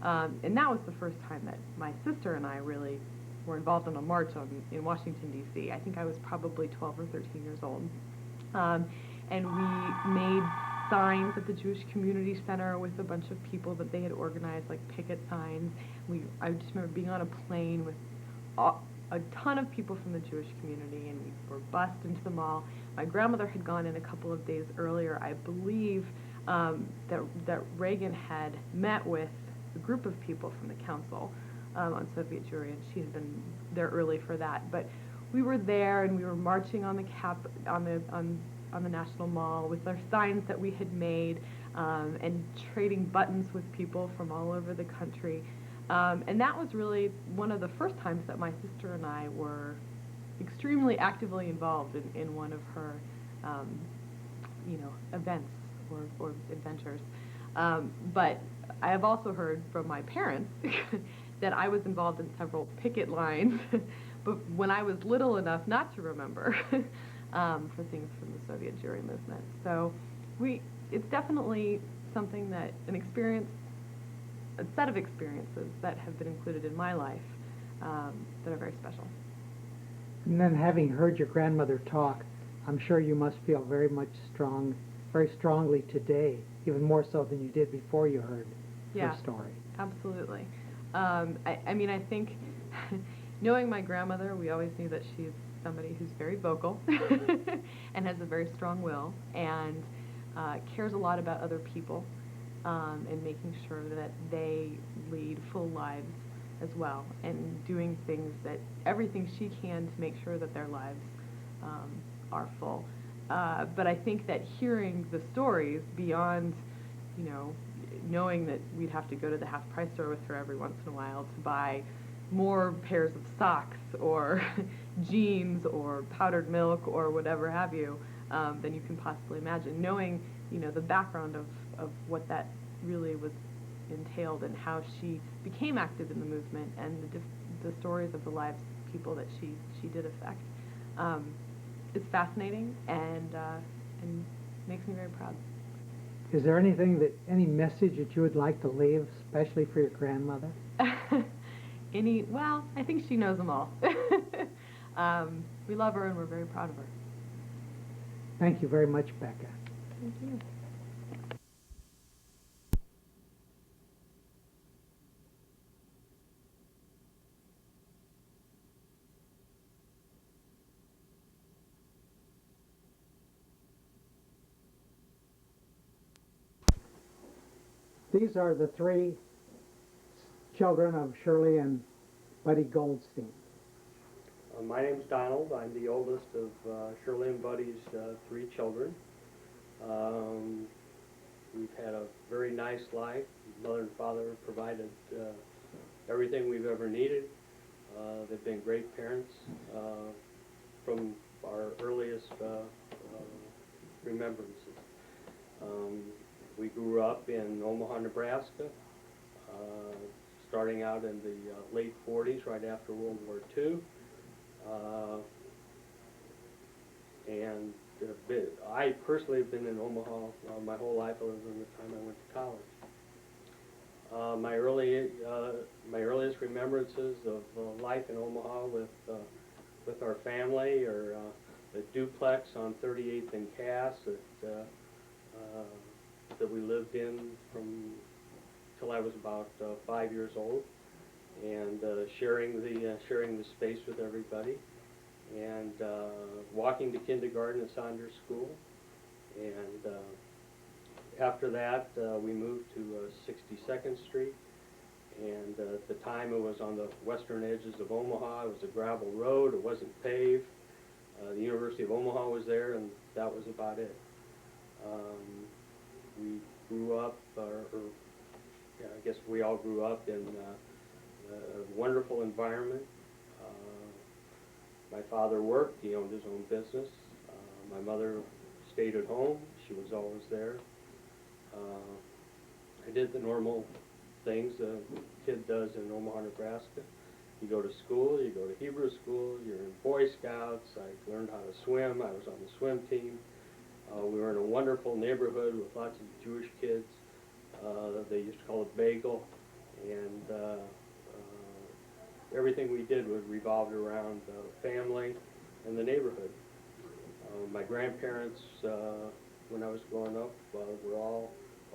And that was the first time that my sister and I really were involved in a march in Washington, D.C. I think I was probably 12 or 13 years old. And we made signs at the Jewish Community Center with a bunch of people that they had organized, like picket signs. I just remember being on a plane with a ton of people from the Jewish community, and we were bused into the mall. My grandmother had gone in a couple of days earlier. I believe that Reagan had met with a group of people from the Council on Soviet Jewry, and she had been there early for that. But we were there, and we were marching on the National Mall with our signs that we had made, and trading buttons with people from all over the country. And that was really one of the first times that my sister and I were extremely actively involved in one of her, events or adventures. But I have also heard from my parents that I was involved in several picket lines, but when I was little enough not to remember, for things from the Soviet Jewry movement. So it's definitely something that a set of experiences that have been included in my life that are very special. And then having heard your grandmother talk, I'm sure you must feel very strongly today, even more so than you did before you heard her story. Absolutely. I think knowing my grandmother, we always knew that she's somebody who's very vocal and has a very strong will and cares a lot about other people and making sure that they lead full lives as well, and doing everything she can to make sure that their lives are full. But I think that hearing the stories beyond, knowing that we'd have to go to the half-price store with her every once in a while to buy more pairs of socks or jeans or powdered milk or whatever have you, than you can possibly imagine. Knowing, the background of what that really was entailed and how she became active in the movement and the stories of the lives of people that she did affect. It's fascinating and makes me very proud. Is there any message that you would like to leave, especially for your grandmother? Well, I think she knows them all. We love her and we're very proud of her. Thank you very much, Becca. Thank you. These are the three children of Shirley and Buddy Goldstein. My name's Donald. I'm the oldest of Shirley and Buddy's three children. We've had a very nice life. Mother and father provided everything we've ever needed. They've been great parents from our earliest remembrances. We grew up in Omaha, Nebraska, starting out in the late 40s, right after World War II. And I personally have been in Omaha my whole life, other than the time I went to college. My earliest remembrances of life in Omaha with our family are the duplex on 38th and Cass that we lived in from till I was about 5 years old, and sharing the space with everybody, and walking to kindergarten at Saunders School, and after that we moved to 62nd Street, and at the time it was on the western edges of Omaha. It was a gravel road, it wasn't paved. The University of Omaha was there, and that was about it. We grew up, yeah, I guess we all grew up in a wonderful environment. My father worked, he owned his own business. My mother stayed at home, she was always there. I did the normal things a kid does in Omaha, Nebraska. You go to school, you go to Hebrew school, you're in Boy Scouts. I learned how to swim, I was on the swim team. We were in a wonderful neighborhood with lots of Jewish kids. They used to call it Bagel, and everything we did was revolved around family and the neighborhood. My grandparents, when I was growing up, were all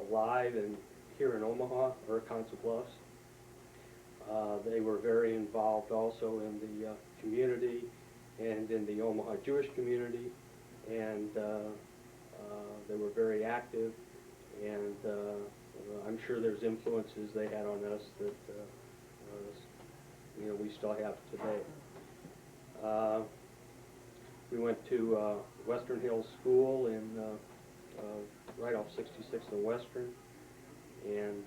alive and here in Omaha or Council Bluffs. They were very involved also in the community and in the Omaha Jewish community, and they were very active, and I'm sure there's influences they had on us that we still have today. We went to Western Hills School in right off 66th and Western, and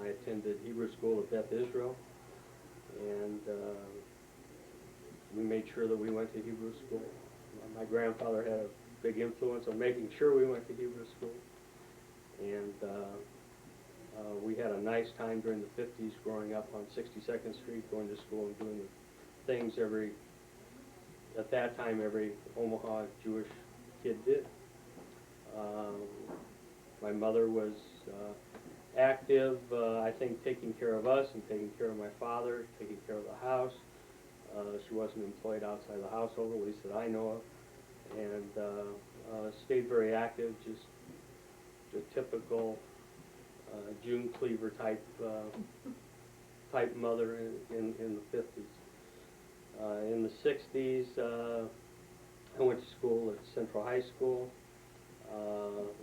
I attended Hebrew school at Beth Israel, and we made sure that we went to Hebrew school. My grandfather had a big influence on making sure we went to Hebrew school, and we had a nice time during the 50s growing up on 62nd Street, going to school and doing the things at that time every Omaha Jewish kid did. My mother was active, I think, taking care of us and taking care of my father, taking care of the house. She wasn't employed outside the household, at least that I know of, and stayed very active, just a typical June Cleaver type mother in the 50s. In the 60s, I went to school at Central High School.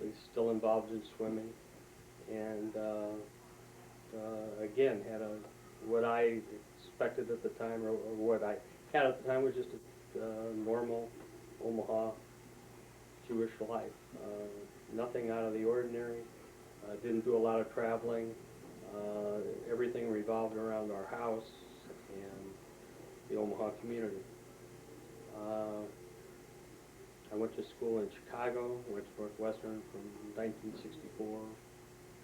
We still involved in swimming, and again had what I expected at the time, or what I had at the time, was just a normal Omaha Jewish life. Nothing out of the ordinary. Didn't do a lot of traveling. Everything revolved around our house and the Omaha community. I went to school in Chicago, went to Northwestern from 1964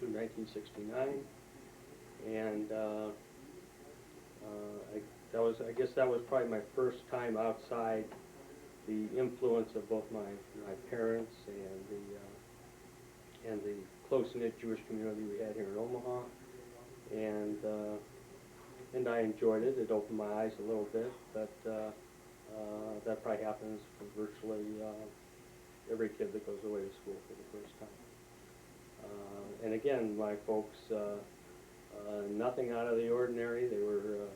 to 1969, and I guess that was probably my first time outside the influence of both my parents and the close-knit Jewish community we had here in Omaha, and I enjoyed it. It opened my eyes a little bit, but that probably happens for virtually every kid that goes away to school for the first time. And again, my folks, nothing out of the ordinary. They were,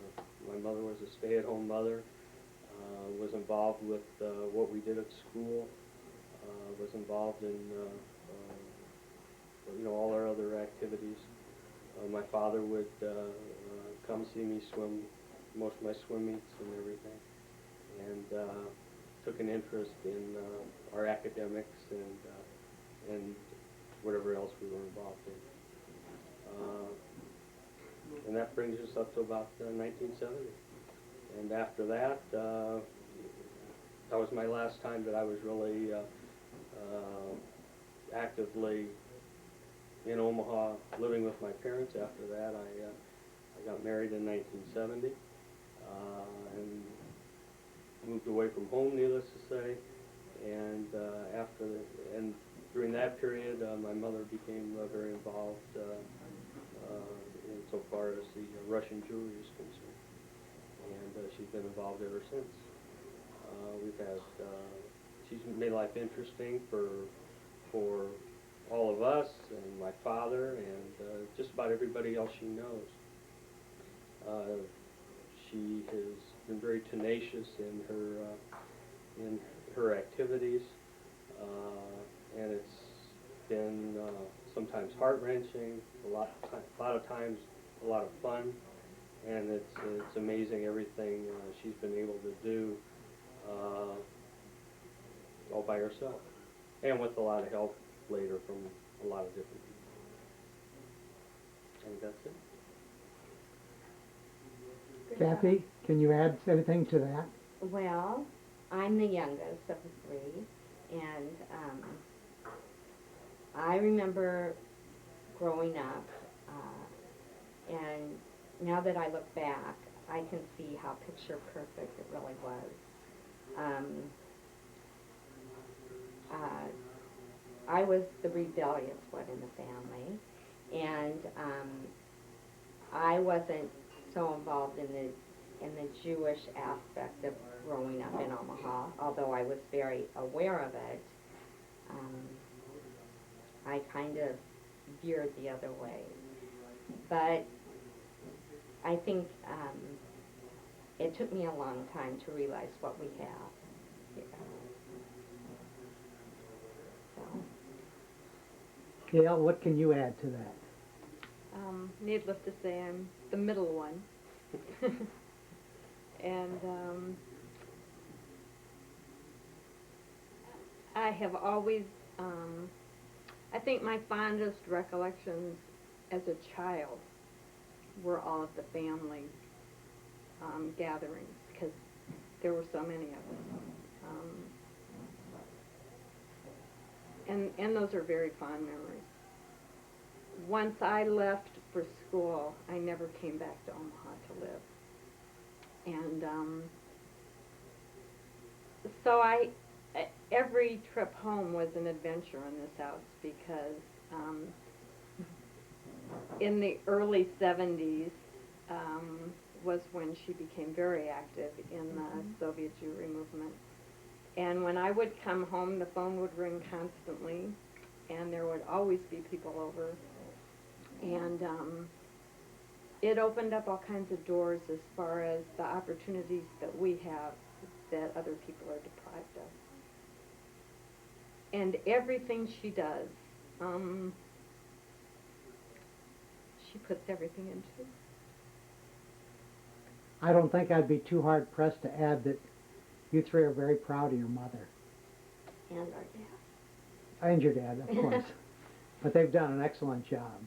my mother was a stay-at-home mother, was involved with what we did at school, was involved in all our other activities. My father would come see me swim most of my swim meets and everything, and took an interest in our academics and whatever else we were involved in. And that brings us up to about 1970. And after that, that was my last time that I was really actively in Omaha, living with my parents. After that, I got married in 1970 and moved away from home, needless to say. And during that period, my mother became very involved insofar as the Russian Jewry is concerned, and she's been involved ever since. She's made life interesting for all of us and my father and just about everybody else she knows. She has been very tenacious in her activities, and it's been sometimes heart-wrenching, a lot of times a lot of fun, and it's amazing everything she's been able to do all by herself, and with a lot of help later from a lot of different people. I think that's it. Kathy, can you add anything to that? Well, I'm the youngest of the three, and I remember growing up, and now that I look back, I can see how picture perfect it really was. I was the rebellious one in the family, and I wasn't so involved in the Jewish aspect of growing up in Omaha, although I was very aware of it. I kind of veered the other way. But I think it took me a long time to realize what we have here. So. Gail, what can you add to that? Needless to say, I'm the middle one. And I have always, I think my fondest recollections as a child were all of the family gatherings, because there were so many of us. And those are very fond memories. Once I left for school, I never came back to Omaha to live. And so every trip home was an adventure in this house, because in the early 70s was when she became very active in the Soviet Jewry movement. And when I would come home, the phone would ring constantly, and there would always be people over. And it opened up all kinds of doors as far as the opportunities that we have that other people are deprived of. And everything she does, she puts everything into. I don't think I'd be too hard pressed to add that you three are very proud of your mother. And our dad. And your dad, of course. But they've done an excellent job.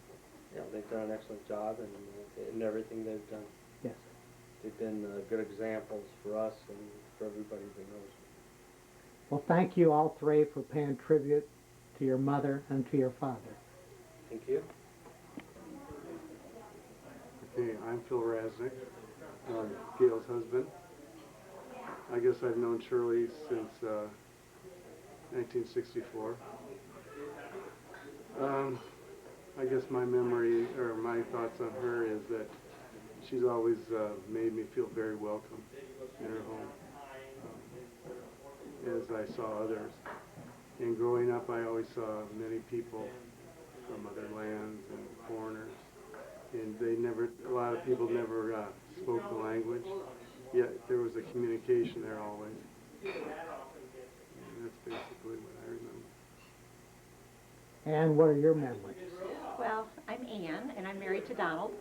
Yeah, they've done an excellent job in everything they've done. Yes. They've been good examples for us and for everybody that knows. Well, thank you all three for paying tribute to your mother and to your father. Thank you. Okay, I'm Phil Rasnick, Gail's husband. I guess I've known Shirley since 1964. I guess my memory or my thoughts on her is that she's always made me feel very welcome in her home, as I saw others. And growing up, I always saw many people from other lands and foreigners, and a lot of people never spoke the language, yet there was a communication there always. And that's basically what I remember. And what are your memories? Well, I'm Ann, and I'm married to Donald.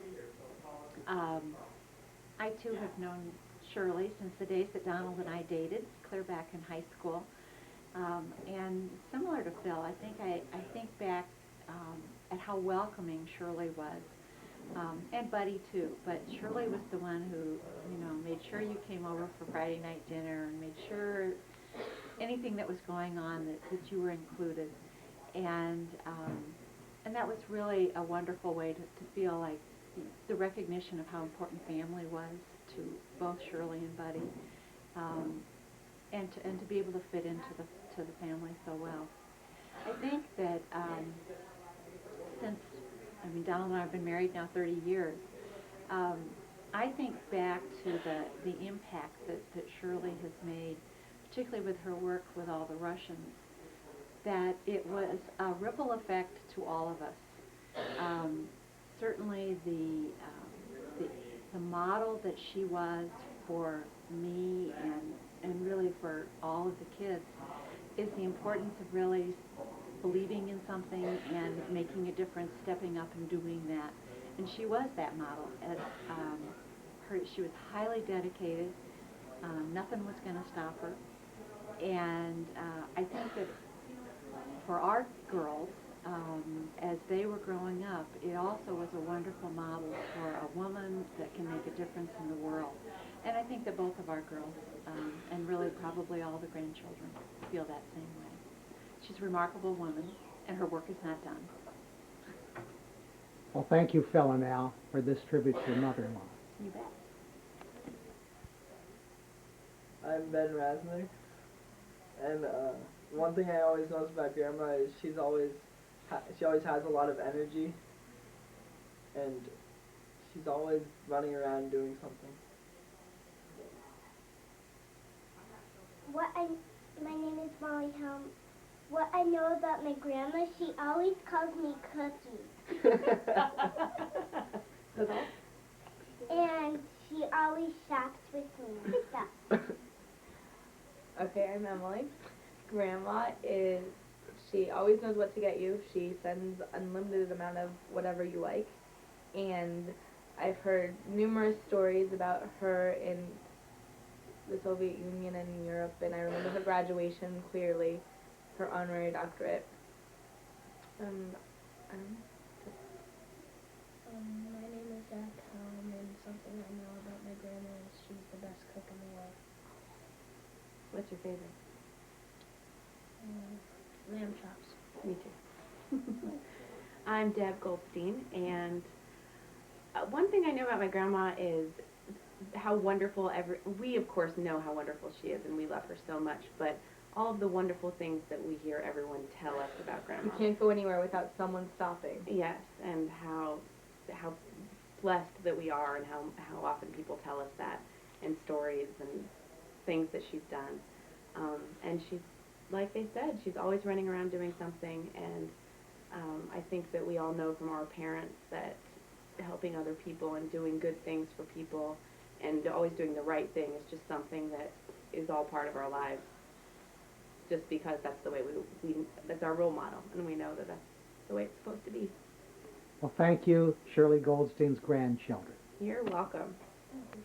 I, too, have known Shirley since the days that Donald and I dated, clear back in high school. And similar to Phil, I think back at how welcoming Shirley was, and Buddy, too. But Shirley was the one who, made sure you came over for Friday night dinner and made sure anything that was going on, that you were included. And that was really a wonderful way to feel like the recognition of how important family was to both Shirley and Buddy, and to be able to fit into the family so well. I think that since, I mean, Donald and I have been married now 30 years, I think back to the impact that Shirley has made, particularly with her work with all the Russians, that it was a ripple effect to all of us. Certainly the model that she was for me and really for all of the kids is the importance of really believing in something and making a difference, stepping up and doing that. And she was that model. She was highly dedicated. Nothing was going to stop her. And I think that for our girls, as they were growing up, it also was a wonderful model for a woman that can make a difference in the world. And I think that both of our girls, and really probably all the grandchildren, feel that same way. She's a remarkable woman, and her work is not done. Well, thank you, Phil and Al, for this tribute to your mother-in-law. You bet. I'm Ben Rasnick, and one thing I always notice about Grandma is she always has a lot of energy, and she's always running around doing something. My name is Molly Helm. What I know about my grandma, she always calls me Cookie. And she always shops with me and stuff. Okay, I'm Emily. Grandma she always knows what to get you. She sends unlimited amount of whatever you like. And I've heard numerous stories about her in the Soviet Union and in Europe, and I remember her graduation clearly, her honorary doctorate. I don't know. My name is Zach Helm, and something I know about my grandma is she's the best cook in the world. What's your favorite? Lamb chops. Me too. I'm Deb Goldstein, and one thing I know about my grandma is how wonderful we of course know how wonderful she is, and we love her so much, but all of the wonderful things that we hear everyone tell us about Grandma. You can't go anywhere without someone stopping. Yes, and how blessed that we are, and how often people tell us that in stories and things that she's done. And she's, like they said, she's always running around doing something, and I think that we all know from our parents that helping other people and doing good things for people and always doing the right thing is just something that is all part of our lives, just because that's the way that's our role model, and we know that that's the way it's supposed to be. Well, thank you, Shirley Goldstein's grandchildren. You're welcome. Thank you.